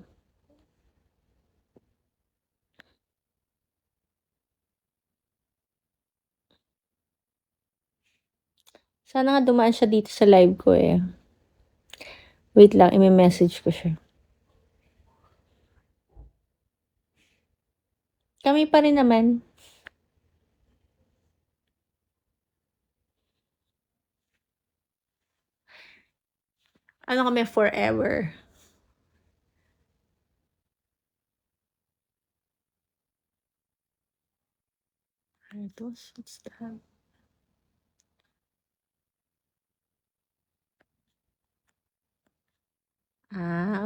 S1: Sana nga dumaan siya dito sa live ko eh. Wait lang, i-message ko siya. Kami pa rin naman. Ano kami forever. What's that?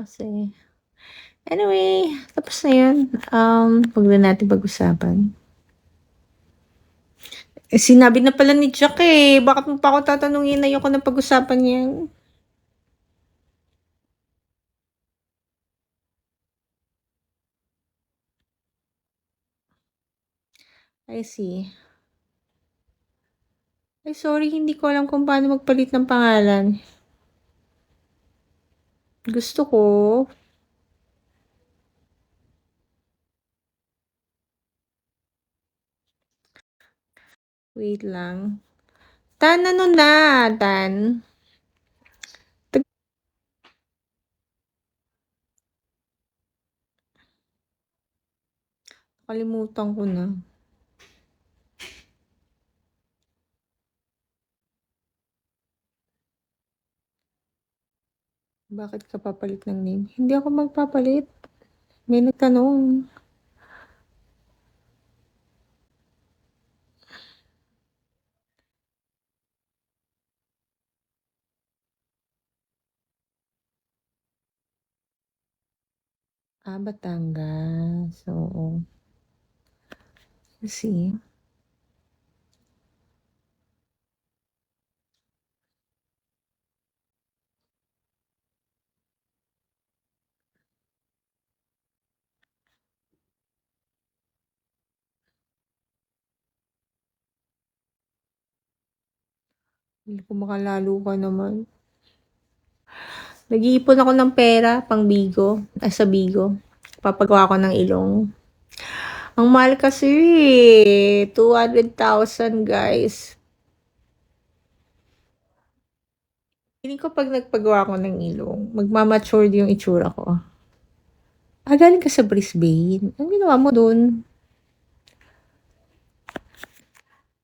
S1: Sige. Anyway, tapos na yun. Huwag na natin pag-usapan. Sinabi na pala ni Jack eh. Bakit mo pa ako tatanungin na ayoko na pag-usapan yan? I see. Ay, sorry. Hindi ko alam kung paano magpalit ng pangalan. Gusto ko. Wait lang. Tan, ano na, Tan? Kalimutan ko na. Bakit ka papalit ng name? Hindi ako magpapalit. May nagtanong. Batangas. Oo. See? Hindi ko makalalo ka naman. Nag-iipon ako ng pera pang Bigo. Sa Bigo. Papagawa ko ng ilong. Ang mahal kasi, 200,000 guys. Feeling ko pag nagpagawa ko ng ilong, magmamature yung itsura ko. Galing ka sa Brisbane. Ang ginawa mo dun?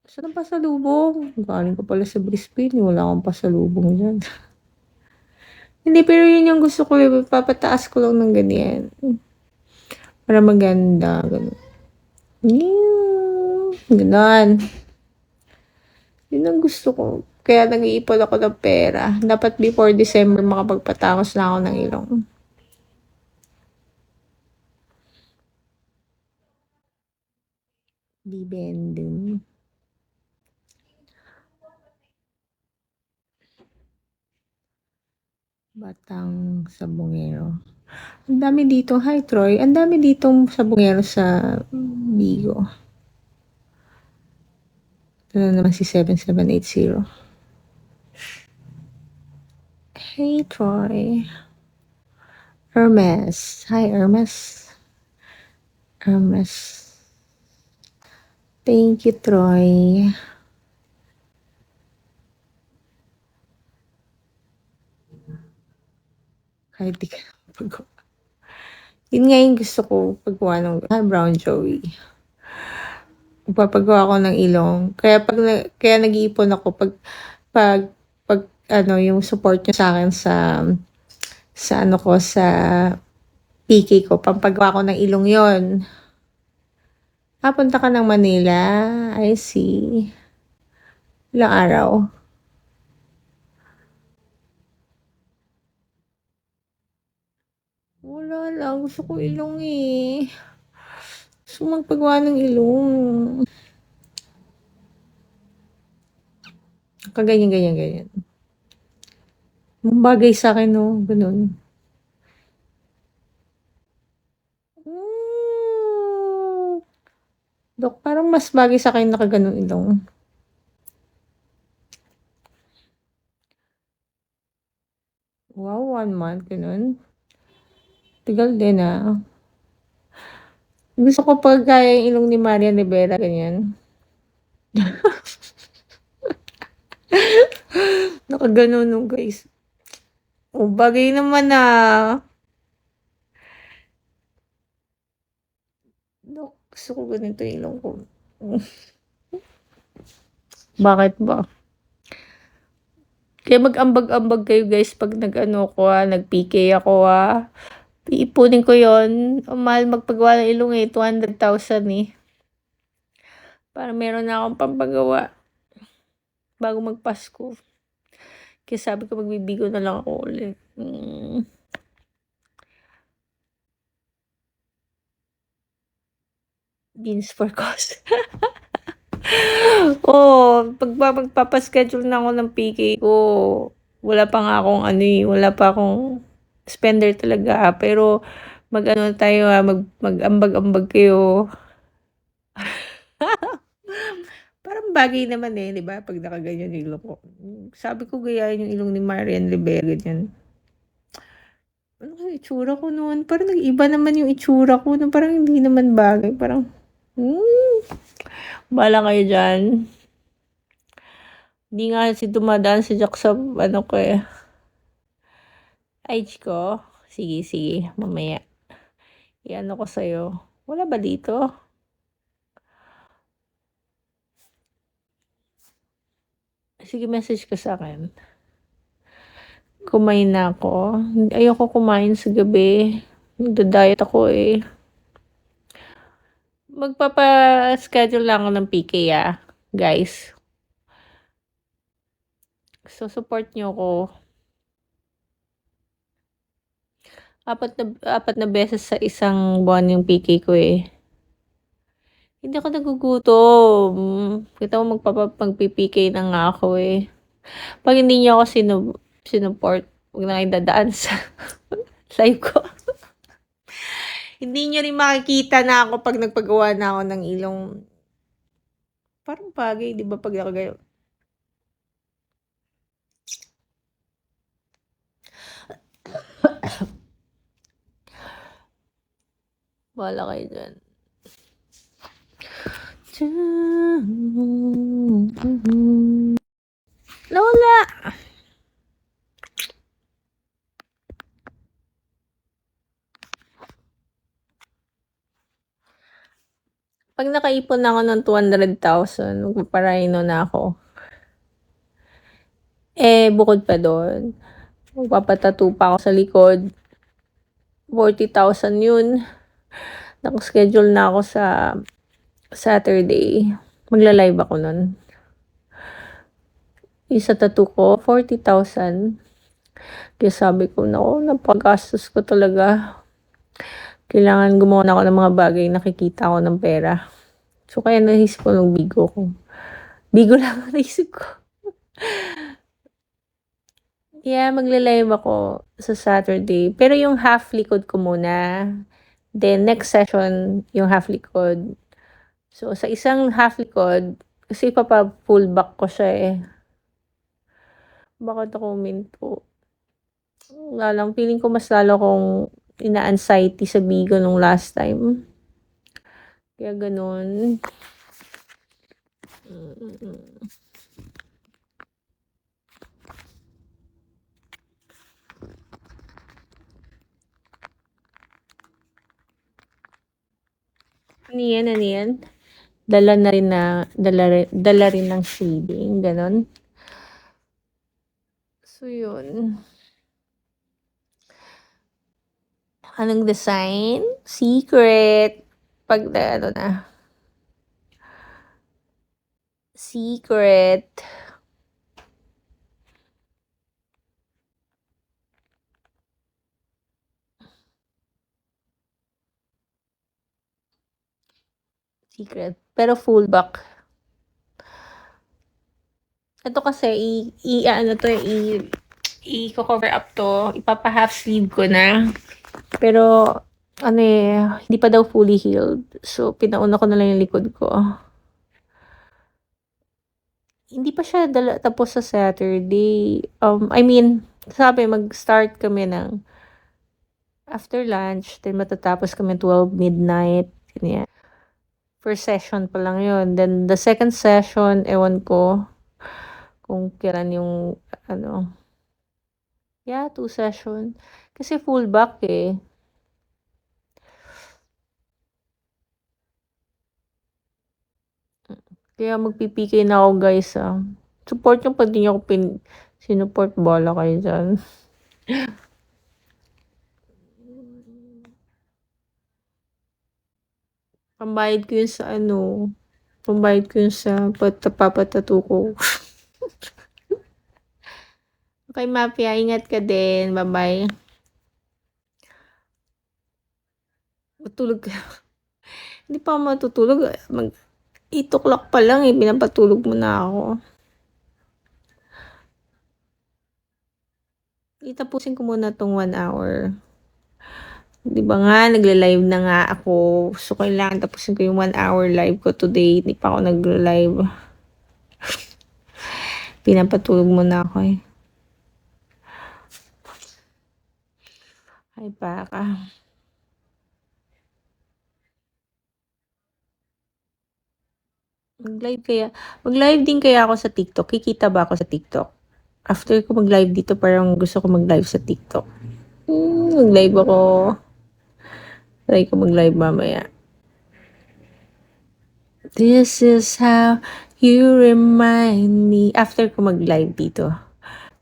S1: Saan ang pasalubong? Galing ko pala sa Brisbane. Wala akong pasalubong dyan. Hindi, pero yun yung gusto ko. Papataas ko lang ng ganyan. Para maganda. Ganun. Ganon. Yun ang gusto ko. Kaya nag-iipon ako ng pera. Dapat before December makapagpatapos na ako ng ilong. Bibending. Batang Sabongero. Ang dami dito. Hi, Troy. Ang dami ditong sabongero sa Bigo. Ito na naman si 7780. Hey, Troy. Hermes. Hi, Hermes. Hermes. Thank you, Troy. Kahit di ka pagawa. Yun nga yung gusto ko paggawa ng Brown Joey. Magpapagawa ko ng ilong. Kaya nag-iipon ako pag yung support nyo sa akin sa PK ko. Pampagawa ko ng ilong yon. Punta ka ng Manila. I see. Ilang araw? Wala lang. Gusto ko ilong eh. Gusto magpagawa ng ilong. Kaganyan. Bagay sa akin, no? Ganun. Dok, parang mas bagay sa akin nakaganon ilong. Wow, 1 month, ganun. Tagal din Gusto ko pag kaya yung ilong ni Marian Rivera, ganyan. Nakaganon no, guys. Bagay naman Dok, gusto ko ganito yung ilong ko. Bakit ba? Kaya mag-ambag-ambag kayo guys pag nag-PK ako Iipunin ko yon. Mahal magpagawa ng ilong 200,000 Para meron na akong pampagawa bago magpasko. Kaya sabi ko magbibigo na lang ako ulit. Beans for cause. Pag magpapaschedule na ako ng PK ko, wala pa nga akong wala pa akong spender talaga. Pero tayo mag-ambag-ambag kayo. Parang bagay naman di ba? Pag nakaganyan yung ilong ko. Sabi ko gayahin yung ilong ni Marian Rivera, ganyan. Ano yung itsura ko noon? Parang nag-iba naman yung itsura ko. Parang hindi naman bagay. Parang, bahala kayo dyan. Hindi nga kasi dumadaan si Jack sa ano ko eh. IG ko. Sige, sige. Mamaya. Iano ko sa'yo. Wala ba dito? Sige, message ka sa akin. Kumain na ako. Ayoko kumain sa gabi. Nagda-diet ako eh. Magpapa-schedule lang ako ng PK guys. So, support nyo ko. Apat na beses sa isang buwan yung PK ko eh. Hindi ako nagugutom. Kita mo magpipk na nga ako eh. Pag hindi niyo ako sinuport, huwag na kayo dadaan sa live ko. Hindi niyo rin makikita na ako pag nagpagawa na ako ng ilong. Parang bagay, di ba pag ako gayon? Wala kayo dyan. Lola! Pag nakaipon ako ng 200,000, magpaparino na ako. Bukod pa doon, magpapatattoo pa ako sa likod. 40,000 yun. Nakaschedule na ako sa Saturday. Magla-live ako nun. Isa tattoo ko, 40,000. Kaya sabi ko, naku, napagastos ko talaga. Kailangan gumawa na ako ng mga bagay, nakikita ko ng pera. So, kaya naisip ko ng bigo ko. Bigo lang ang naisip ko. Yeah, magla-live ako sa Saturday. Pero yung half likod ko muna. Then, next session, yung half likod. So, sa isang half likod, kasi full back ko siya eh. Bakit ako huminto? Wala lang, feeling ko mas lalo kong ina-anxiety sa bigo nung last time. Kaya ganun. Ano yan, ano yan? Dala rin ng shading, ganun. So, yun. Anong design? Secret. Pag ano na. Secret. Secret. Pero full back. Ito kasi, i-cover up to. Ipapa-half sleeve ko na. Pero, ano eh, hindi pa daw fully healed. So, pinauna ko na lang yung likod ko. Hindi pa siya tapos sa Saturday. I mean, sabi, mag-start kami ng after lunch, then matatapos kami 12 midnight. Ganyan. First session pa lang yun. Then, the second session, ewan ko kung kailan yung, ano, 2 session. Kasi full back eh. Kaya magpipikay na ako guys Support yung pag di nyo ako sinuport, bola kayo dyan. Pambayad ko yun sa pambayad ko yun sa papatato ko. Okay, Mafia, ingat ka din. Bye-bye. Matulog ka. Hindi pa ako matutulog. 8 o'clock pa lang pinapatulog mo na ako. Itapusin ko muna tong 1 hour. Di ba nga, nagla-live na nga ako. So, kailangan tapusin ko yung 1 hour live ko today. Hindi pa ako nagla-live. Pinapatulog muna ako eh. Ay, baka. Mag-live din kaya ako sa TikTok. Kikita ba ako sa TikTok? After ko mag-live dito, parang gusto ko mag-live sa TikTok. Mag-live ako. Try ko mag-live mamaya. This is how you remind me. After ko mag-live dito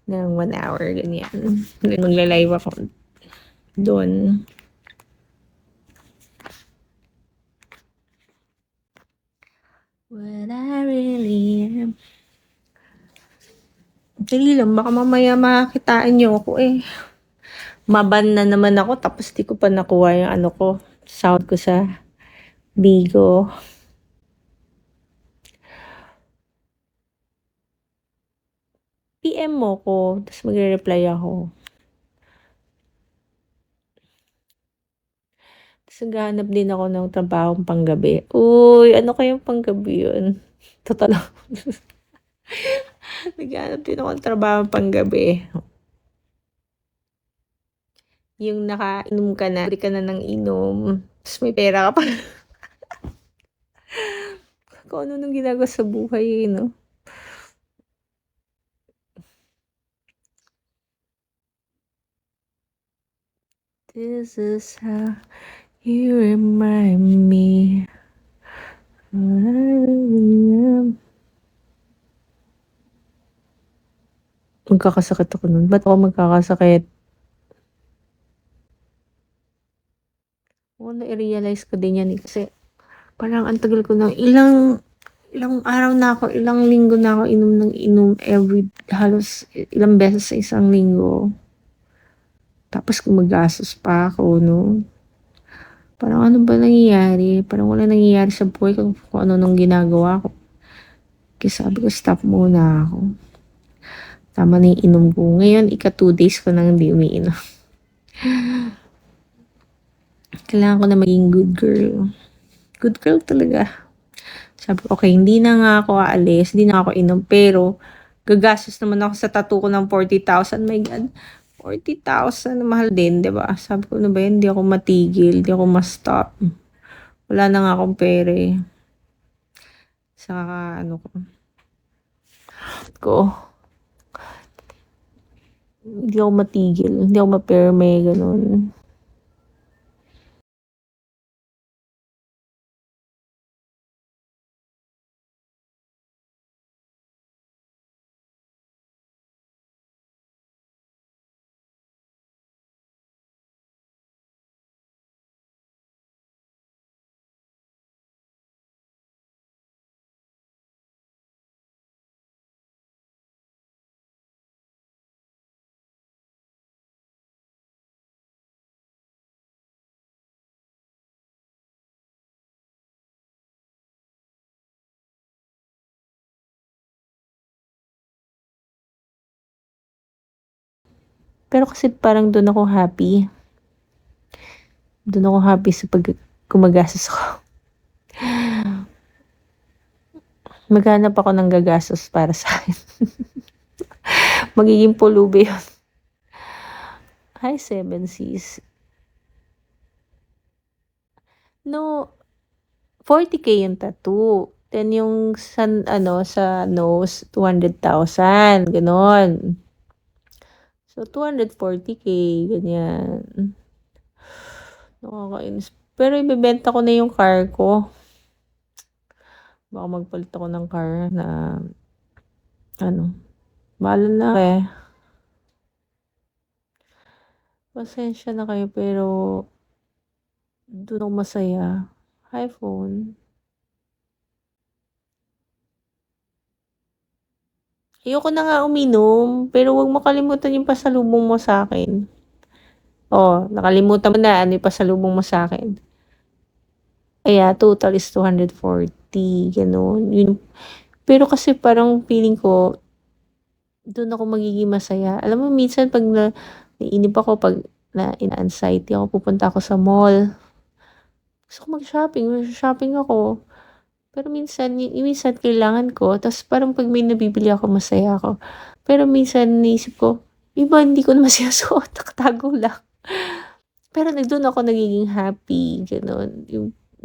S1: ng 1 hour, ganyan. Magla-live ako doon. What I really am. Dali lang, baka mamaya makitaan niyo ako eh. Maban na naman ako, tapos di ko pa nakuha yung ano ko, sound ko sa Bigo. PM mo ko, tapos magre-reply ako. Tapos naghahanap din ako ng trabahong panggabi. Uy, ano kayang panggabi yun? Totoo lang. Naghahanap din ako ng trabahong panggabi. Yung nakainom ka na, bili ka na ng inom, tapos may pera ka pa. Kung ano nung ginagawa sa buhay, no? This is how you remind me. What I really am. Magkakasakit ako nun. Ba't ako magkakasakit? Oo, na-realize ko din yan eh. Kasi parang ang tagal ko na, ilang araw na ako, ilang linggo na ako inom ng inom halos ilang beses sa isang linggo. Tapos gumagastos pa ako, no? Parang ano ba nangyayari? Parang wala nangyayari sa buhay ko kung ano nung ginagawa ko. Kaya sabi ko, stop muna ako. Tama na yung inom ko. Ngayon, 2 days ko nang hindi umiinom. Kailangan ko na maging good girl. Good girl talaga. Sabi ko, okay, hindi na nga ako aalis, hindi na ako inom, pero gagastos naman ako sa tattoo ko ng 40,000. My God, 40,000, mahal din, di ba? Sabi ko, ano ba yun? Hindi ako matigil, hindi ako ma-stop. Wala na nga akong pere. Saka, ano ko, hindi ako matigil, hindi ako ma-perme, ganun. Pero kasi parang doon ako happy. Doon ako happy sa pag gumagastos ako. Maghanap ako ng gagastos para sa akin. Magiging pulube yun. Hi, 7Cs. No, 40K yung tattoo. Then yung sa nose, 200,000. Ganon. So, 240K. Ganyan. Nakakainis. Pero ibebenta ko na yung car ko. Baka magpalit ako ng car na mahal na eh. Pasensya na kayo pero doon ako masaya. Hi, phone. Ayoko na nga uminom, pero huwag makalimutan yung pasalubong mo sa akin. Oh, nakalimutan mo na ano yung pasalubong mo sa akin. Kaya, total is 240, gano'n. Yun. Pero kasi parang feeling ko, doon ako magiging masaya. Alam mo, minsan pag naiinip ako, pag ina-anxiety ako, pupunta ako sa mall. Gusto ko mag-shopping ako. Pero minsan kailangan ko, tapos parang pag may nabibili ako, masaya ako. Pero minsan naisip ko, iba hindi ko naman sinasuot, nakatago lang. Pero doon ako nagiging happy, gano'n.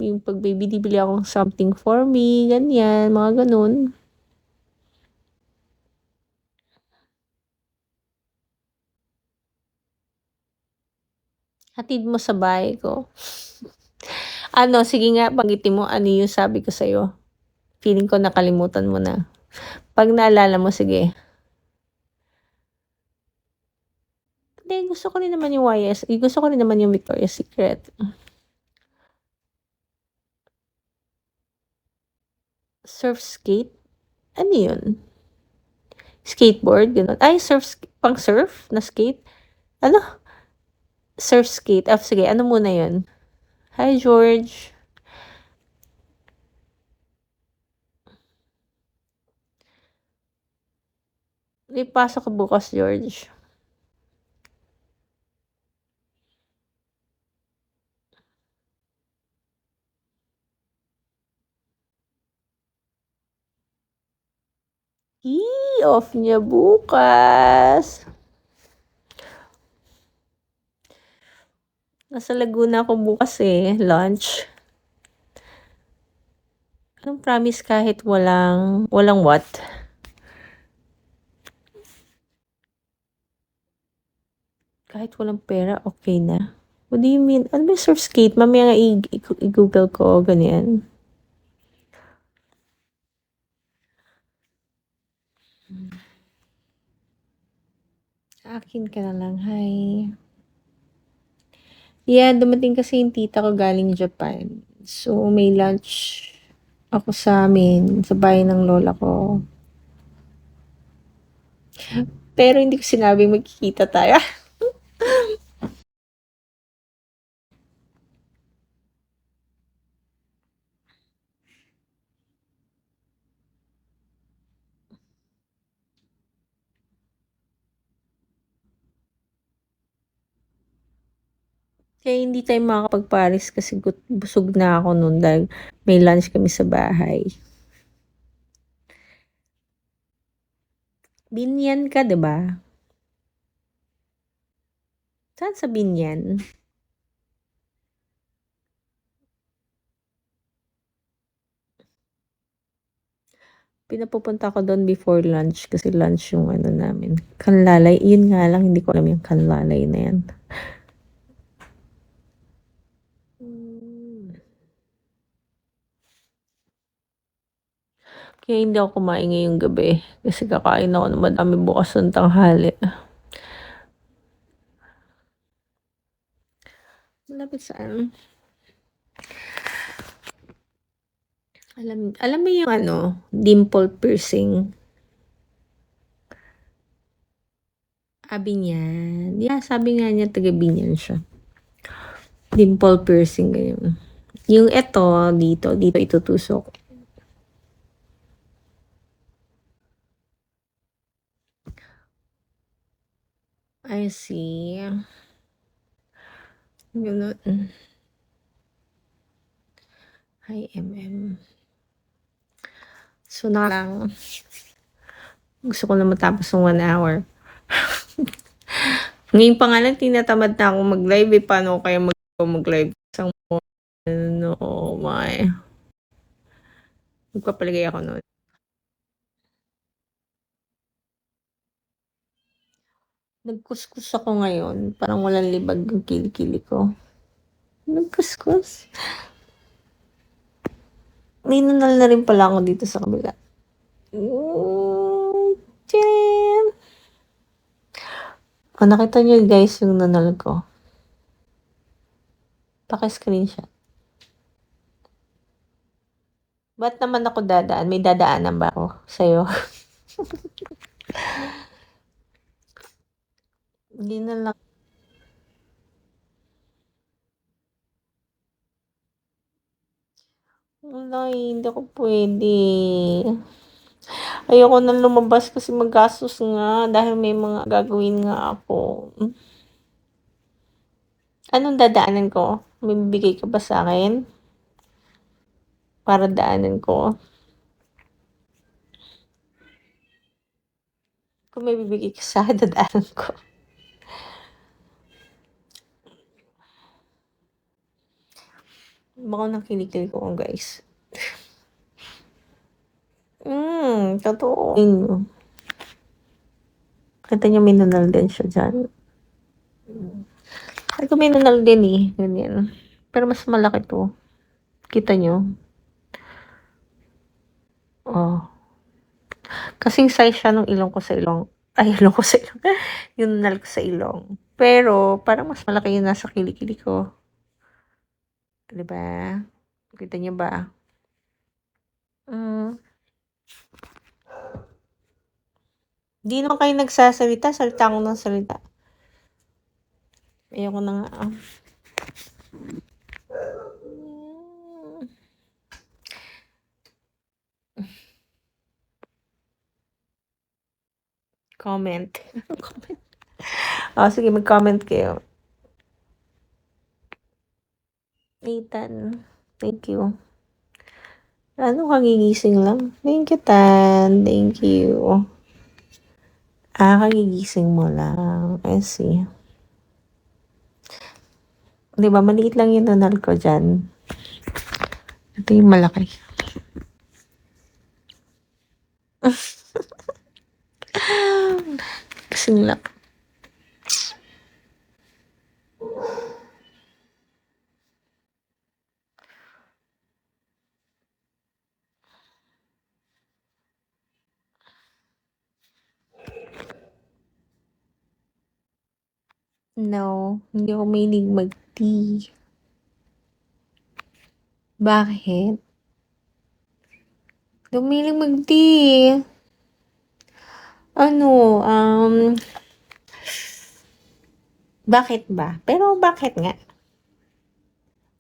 S1: Yung pag may binibili akong something for me, ganyan, mga ganun. Hatid mo sa bahay ko. Ano, sige nga, banggitin mo ano yung sabi ko sa'yo. Feeling ko nakalimutan mo na. Pag naalala mo, sige. Hindi, gusto ko rin naman yung YS. Gusto ko rin naman yung Victoria's Secret. Surf skate? Ano yun? Skateboard? Ganun. Ay, pang surf na skate? Ano? Surf skate. Ah, sige, ano muna yun? Hi, George. May pasok ka bukas, George. Off niya bukas. Nasa Laguna ako bukas lunch. Anong promise kahit walang what? Kahit walang pera, okay na. What do you mean? Ano ba yung surf skate? Mamaya nga i-google ko, ganyan. Akin ka na lang, hi. Yeah, dumating kasi yung tita ko galing Japan. So, may lunch ako sa amin, sa bahay ng lola ko. Pero hindi ko sinabing magkikita tayo. Kaya hindi tayo makakapag-Paris kasi busog na ako noon dahil may lunch kami sa bahay. Binyan ka, 'di ba? Saan sa Binyan? Pinapupunta ko doon before lunch kasi lunch yung ano namin. Kanlalay, yun nga lang, hindi ko alam yung kanlalay na yan. Kaya hindi ako kumain ngayong gabi kasi kakain ako ng madami bukas ng tanghali. Malapit saan? Alam mo yung ano, dimple piercing? Binyan. Yeah, sabi nga niya taga Binyan siya. Dimple piercing ganyan. Yung dito itutusok. I see. Ganun. Hi, MM. So, lang. Gusto ko na matapos ng 1 hour. Ngayon pa nga lang, tinatamad na ako mag-live. Paano kaya mag-live? Isang ano, oh my. Magpapalagay ako noon. Nagkuskus ako ngayon. Parang walang libag yung kilikili ko. Nagkuskus. May nunal na rin pala ako dito sa kabila. Tiyan! Nakita niyo guys yung nunal ko. Paki-screenshot. Ba't naman ako dadaan? May dadaanan ba ako sa'yo? Hindi na lang. Wala hindi ako pwede. Ayoko nang lumabas kasi magastos nga dahil may mga gagawin nga ako. Anong dadaanan ko? May bibigay ka ba sa akin? Para daanan ko? Kung may bibigay ka sa akin, dadaanan ko. Baka ng kilikili ko, guys. Totoo. Ayun. Kita niyo, may nunal din siya dyan. Ay, ko may nunal din eh. Ganyan. Pero mas malaki to. Kita niyo? Oh. Kasing size siya ng ilong ko sa ilong. Ay, ilong ko sa ilong. Yung nunal ko sa ilong. Pero, parang mas malaki yung nasa kilikili ko. Diba? Kita niyo ba? Di naman kayo nagsasalita. Salita ko ng salita. Ayoko na nga. Comment. Comment. Sige, mag-comment kayo. Ethan, thank you. Ano, kagigising lang? Thank you, Tan. Thank you. Kagigising mo lang. I see. Diba, maliit lang yung nunal ko dyan. Ito yung malaki. Kasing lang. No, hindi ako mahilig mag-tea. Bakit? Dumiling mag-tea. Ano, bakit ba? Pero bakit nga?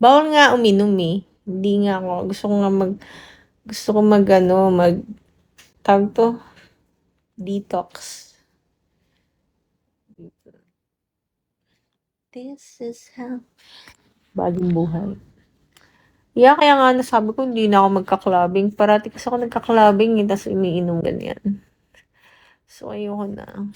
S1: Bawal nga uminom eh. Hindi nga ako. Gusto ko tawag to, detox. This is how, bagong buhay. Yeah, kaya nga nasabi ko, hindi na ako magka-clubbing. Parati kasi ako nagka-clubbing, tapos umiinom ganyan. So, ayoko na.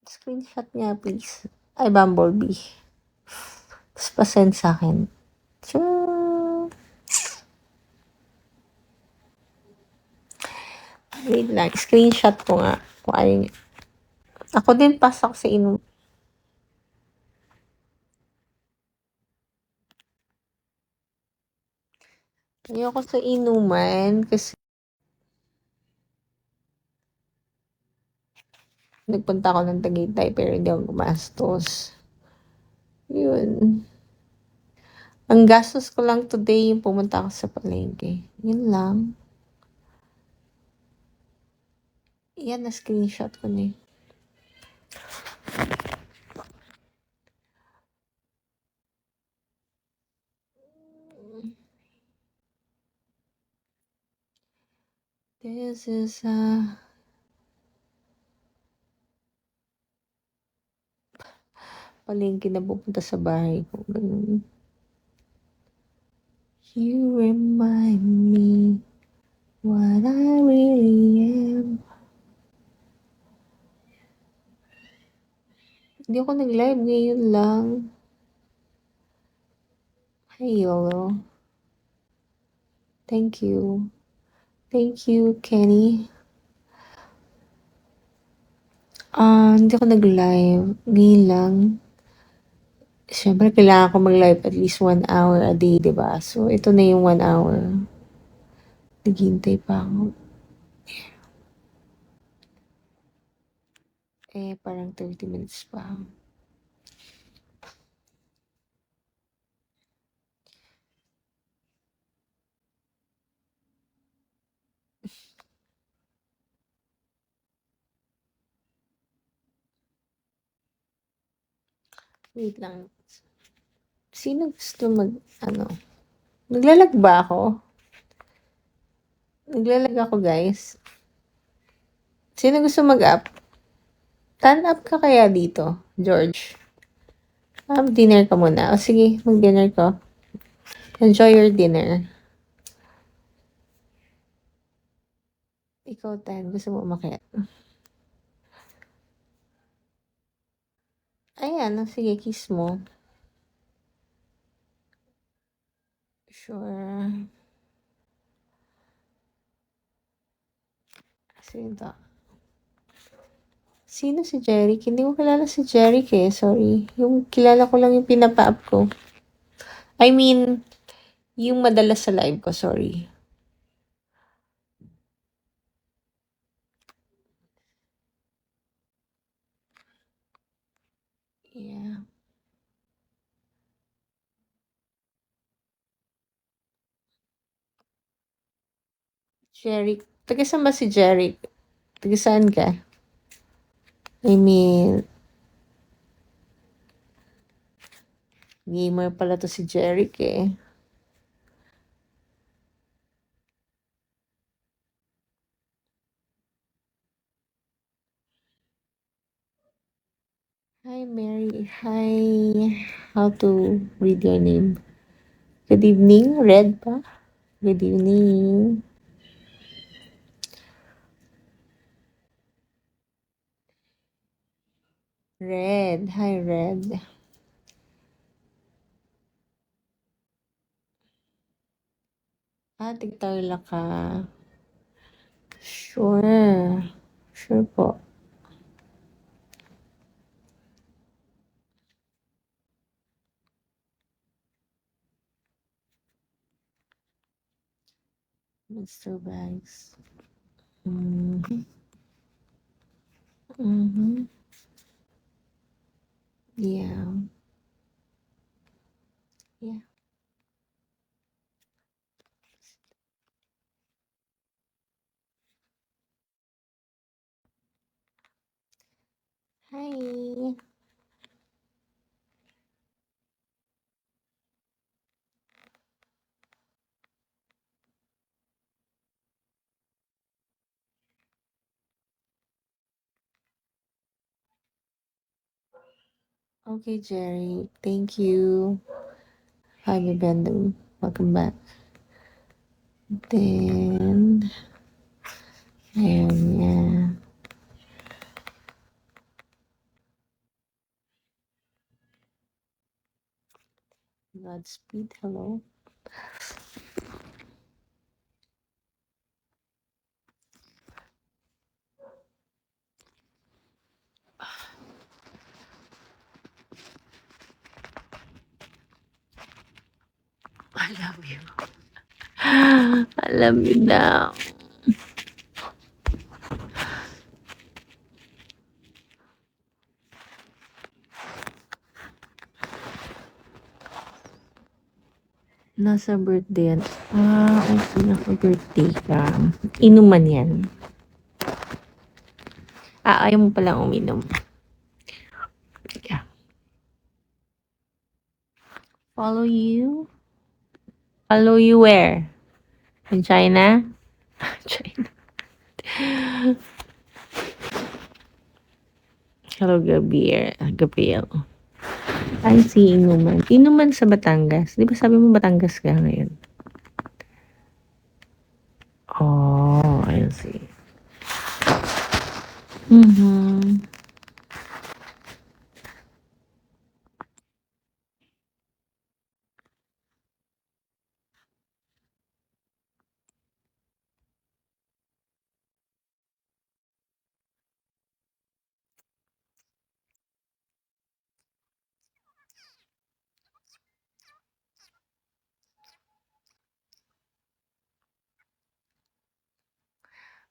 S1: Screenshot niya, please. Ay, Bumblebee. Tapos pasend sa akin. Wait lang, screenshot ko nga. Kung ayun. Ako din pasok sa inom. Ayoko sa inuman kasi nagpunta ako ng Tagaytay pero hindi ako gumastos. Yun. Ang gastos ko lang today yung pumunta ako sa palengke. Yun lang. Yan, na-screenshot ko na eh. This is palengke na pupunta sa bahay ko. Ganun. You remind me what I really am. Hindi ako nag-live ngayon lang. Hey, YOLO. Thank you. Thank you, Kenny. Hindi ako nag-live. Ngayon lang. Siyempre, kailangan ko mag-live at least 1 hour a day, diba? So, ito na yung 1 hour. Naghihintay pa ako. Parang 30 minutes pa. Wait lang. Sino gusto naglalag ba ako? Naglalag ako, guys. Sino gusto mag-up? Turn up ka kaya dito, George? Dinner ka muna. O sige, mag-dinner ko. Enjoy your dinner. Ikaw, Tan, gusto mo umakyat? Ayan, sige, kiss mo. Sure. Sino to? Sino si Jeric? Hindi ko kilala si Jeric eh. Sorry. Yung kilala ko lang yung pinapa-up ko. I mean, yung madalas sa live ko. Sorry. Yeah. Jeric. Taga saan ba si Jeric? Taga saan ka? I mean, gamer pala to si Jeric eh. Hi, Mary. Hi. How to read your name? Good evening. Red pa? Good evening. Red. Hi, Red. Tigtarla ka. Sure. Sure po. Mr. Bags. Mm-hmm. Mm-hmm. Yeah. Yeah. Hi. Okay, Jerry. Thank you. Hi, Bendum. Welcome back. Then, ayan, yeah. Godspeed. Hello. I love you. I love you now. Nasa birthday yan. Okay. Naka-birthday ka. Inuman yan. Ayaw mo palang uminom. Yeah. Follow you? Follow you where? In China? China. Hello, Gabriel. I see Inuman. Inuman sa Batangas. Di ba sabi mo Batangas ka ngayon? Oh, I see. Mm-hmm.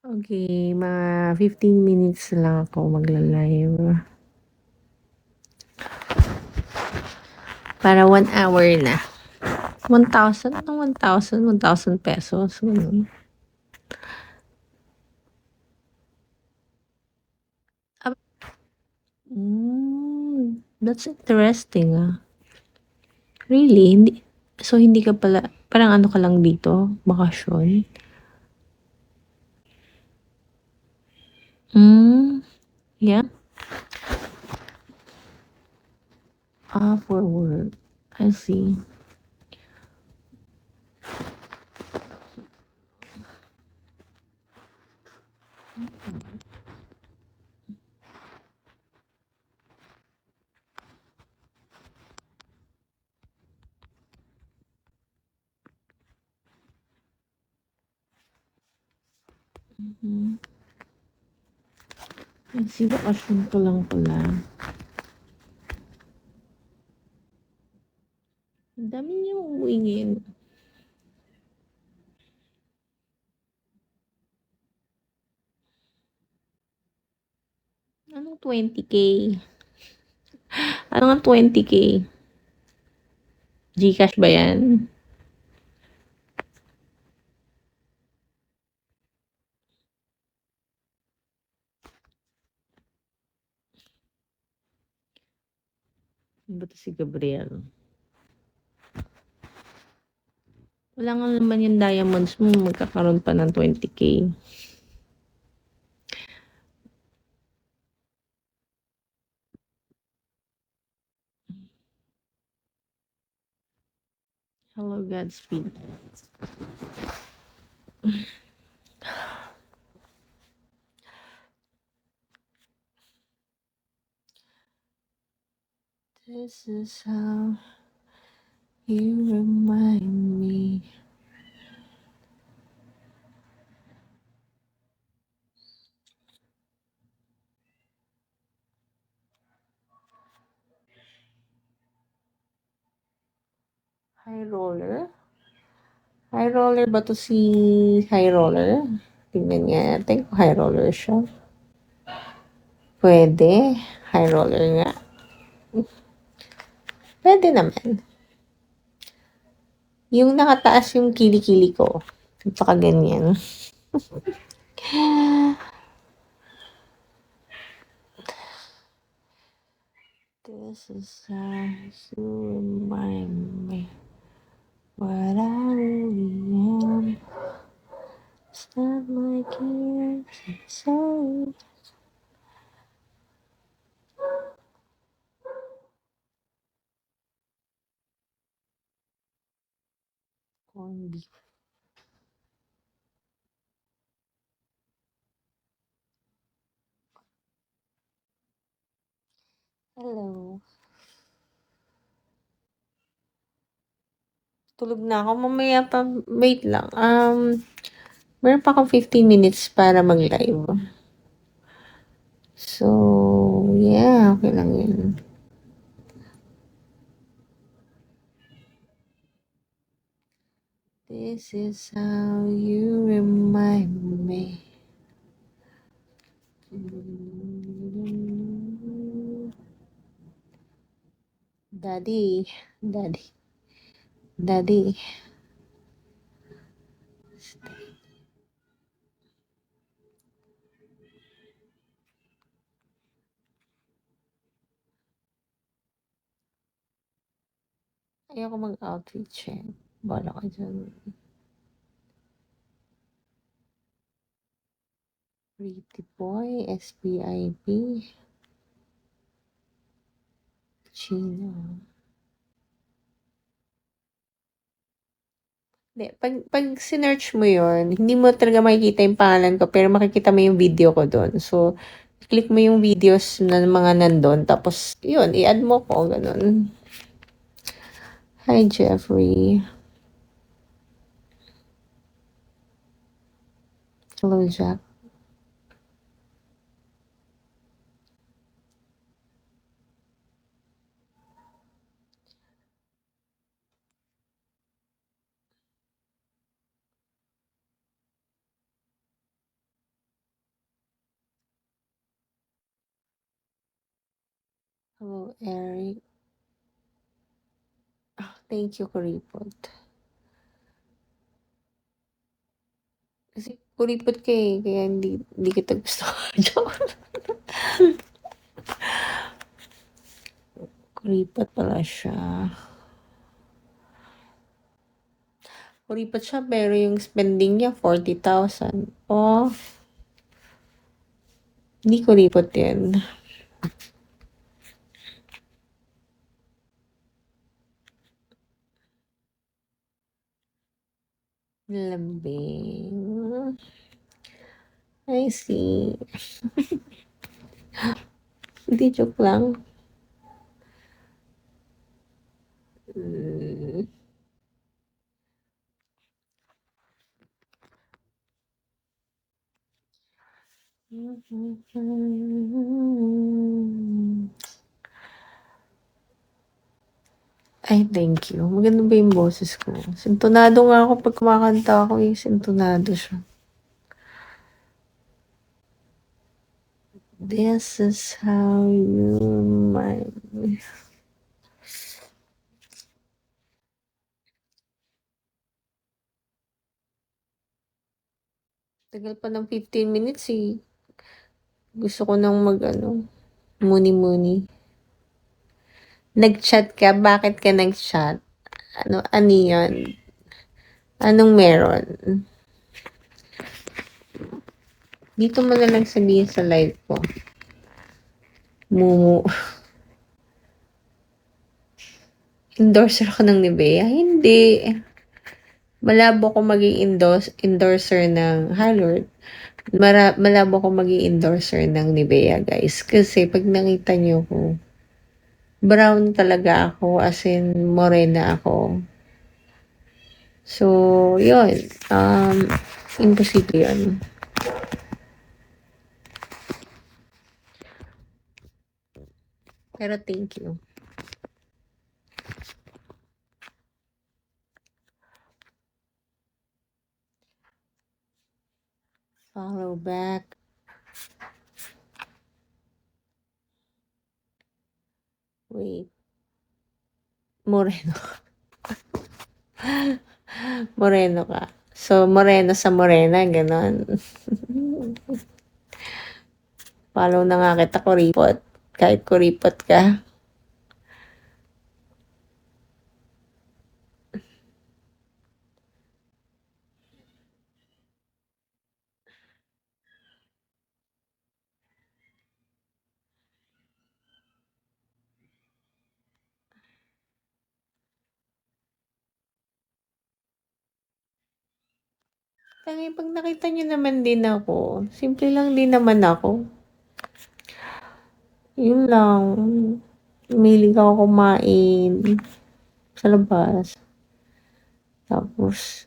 S1: Okay, mga 15 minutes lang ako magla-live. Para 1 hour na. 1,000? Anong 1,000? 1,000 pesos. Ganun. That's interesting. Really? Hindi ka pala, parang ano ka lang dito? Bakasyon? Yeah. For work. I see. Kasi bakasyon ko lang pala. Ang dami niyo umuwi ngayon. Anong 20K? Ano nga 20K? Gcash ba yan? Ano ba to si Gabriel? Wala nga naman yung diamonds mo, magkakaroon pa ng 20K. Hello, Godspeed. This is how you remind me. High roller? High roller ba to si high roller? Tingnan nga natin kung high roller siya. Pwede. High roller nga. Pwede naman. Yung nakataas yung kilikili ko. Tsaka ganyan. This is how you remind me what I really am. It's not like you to say. Corned beef. Hello. Tulog na ako. Mamaya pa, wait lang. Meron pa akong 15 minutes para mag-live. So, yeah, okay lang yun. This is how you remind me. Daddy, daddy, daddy. Ayoko mag-outfit check. Bala ka dyan. Pretty boy, SPIP. Chino. Hindi, pag sinearch mo yon, hindi mo talaga makikita yung pangalan ko, pero makikita mo yung video ko doon. So, click mo yung videos na mga nandun, tapos, yun, i-add mo ko, ganun. Hi, Jeffrey. Hello, Jack. Hello, Eric. Oh, thank you, Kuripot. Kasi kuripot ka eh, kaya hindi kita gusto. Joke. Kuripot pala siya. Kuripot siya, pero yung spending niya, 40,000. Oh, hindi kuripot yan. Lambing. I see. Hindi, joke lang. Mm. Ay, thank you. Maganda ba yung boses ko? Sintonado nga ako pag kumakanta ako eh. Sintonado siya. This is how you remind me. Tagal pa ng 15 minutes eh. Gusto ko nang muni-muni. Nag-chat ka? Bakit ka nag-chat? Ano yan? Anong meron? Dito mo na lang sabihin sa live ko. Mumu. Endorser ako ng Nivea? Hindi. Malabo ko maging endorser ng Halord. Malabo ko maging endorser ng Nivea, guys. Kasi pag nakita niyo ko, brown talaga ako, as in morena ako. So, yun. Imposible yun. Pero thank you. Follow back. Wait. Moreno. Moreno ka. So, moreno sa morena, ganon. Follow na nga kita, kuripot. Kahit kuripot ka. Tangi, pag nakita nyo naman din ako, simple lang din naman ako. Yun lang. Mahilig ako kumain sa labas. Tapos,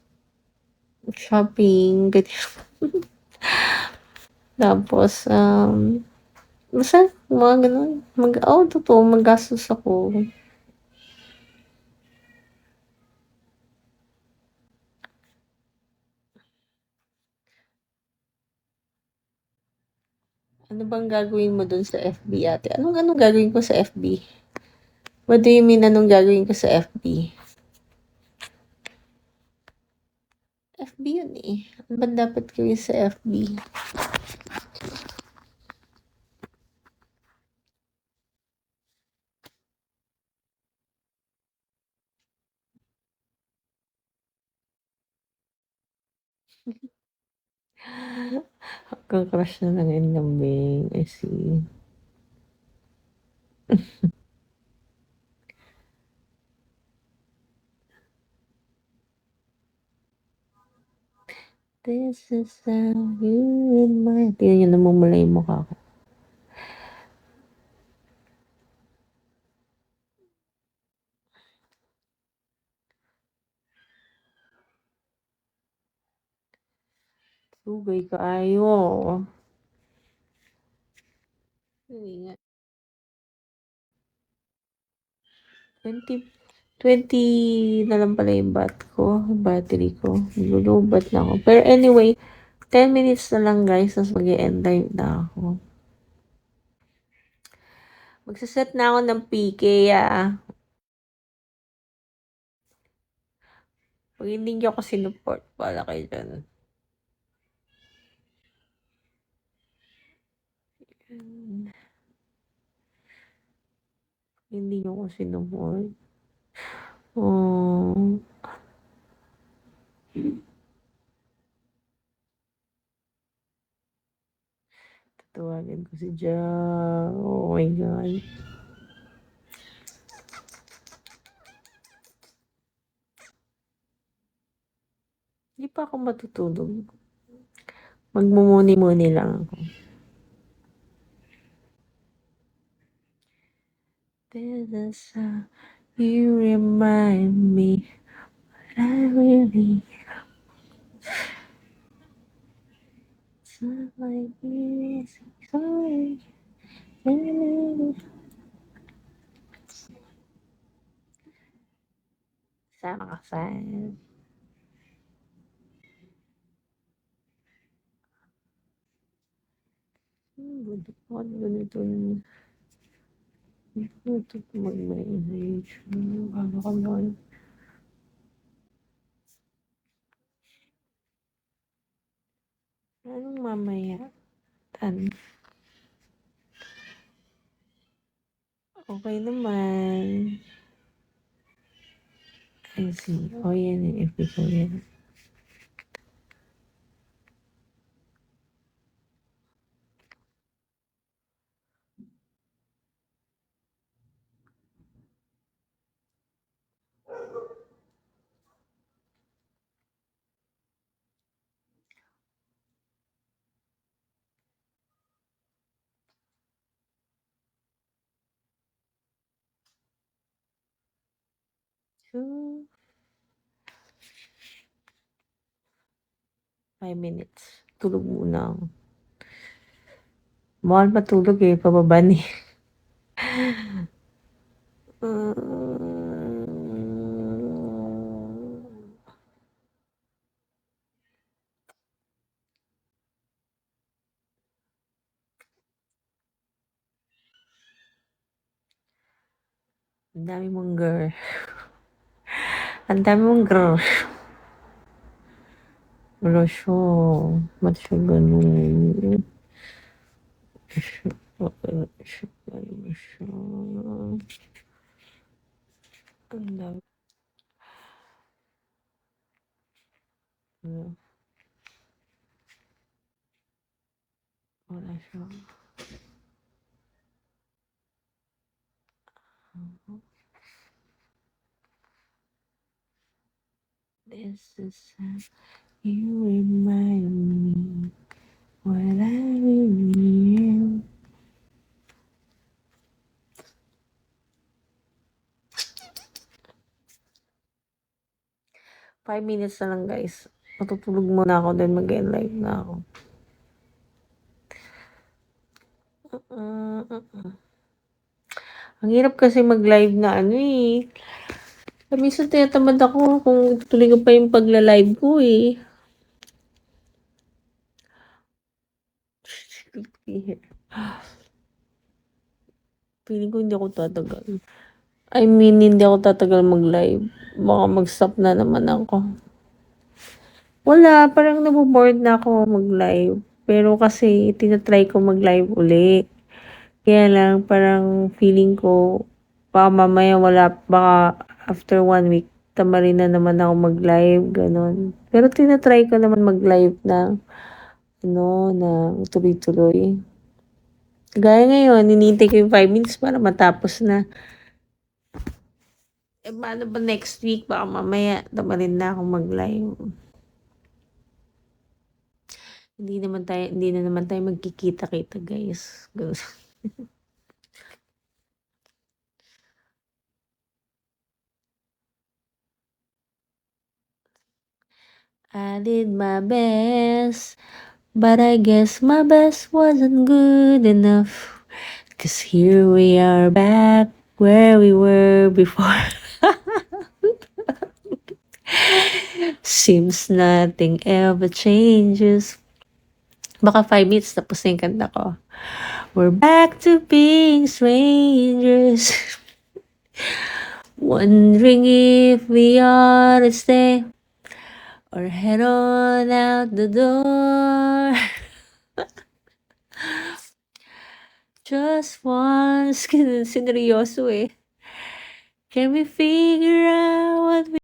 S1: shopping, ganyan. Tapos, basta, mga ganun. Totoo, maggastos ako. Ano bang gagawin mo dun sa FB, ate? Anong gagawin ko sa FB? What do you mean, anong gagawin ko sa FB? FB yun eh. Ano ba dapat gawin sa FB? Kang-crush na lang yung lambing. I see. This is how you remind. Tingnan nyo, namumula yung mukha ko. Sugay ka ayo. Hindi nga. 20 na lang pala yung battery ko. Lulubat na ako. Pero anyway, 10 minutes na lang guys, tapos mag-e-end live na ako. Magsaset na ako ng PK Pag hindi nyo ako sinuport, wala kayo dyan. Hindi nyo ako sinuport. Oh. Tatawagan ko si Ja. Oh my God. Hindi pa ako matutulog. Magmumuni-muni lang ako. This is how you remind me what I really it's not like this. Sorry. Sama ka, fan. Buti ko ganito. Ito mag-message. Ano ka lang. Anong mamaya? Okay naman. I see. Oh, yan yung FB ko yan. So, 5 minutes. Tulog muna ako. Mahal matulog eh. Pababa ni. Ang dami mong girl. Ang dami mong girl. Wala siya. Ba't siya ganun? Wala siya. Ano siya? Ang dami. Wala siya. This is how you remind me what I really am. Five minutes na lang, guys. Matutulog muna ako, then mag-live na ako. Ang hirap kasi mag-live na ano eh. Minsan tinatamad ako kung tuloy ko pa yung pagla-live ko eh. Feeling ko hindi ako tatagal. I mean, hindi ako tatagal mag-live. Baka mag-stop na naman ako. Wala, parang naboboard na ako mag-live. Pero kasi tinatry ko mag-live uli. Kaya lang, parang feeling ko, baka mamaya baka after 1 week, tamarin na naman ako mag-live, ganon. Pero tinatry ko naman mag-live na, na tuloy-tuloy. Gaya ngayon, hinihintay ko yung 5 minutes para matapos na. Paano ba next week? Baka mamaya, tamarin na ako mag-live. Hindi na naman tayo magkikita-kita, guys. I did my best, but I guess my best wasn't good enough. 'Cause here we are back where we were before. Seems nothing ever changes. Baka 5 minutes tapos na yung kanta ko. We're back to being strangers. Wondering if we ought to stay or head on out the door. Just once. Sineryoso eh. Can we figure out what we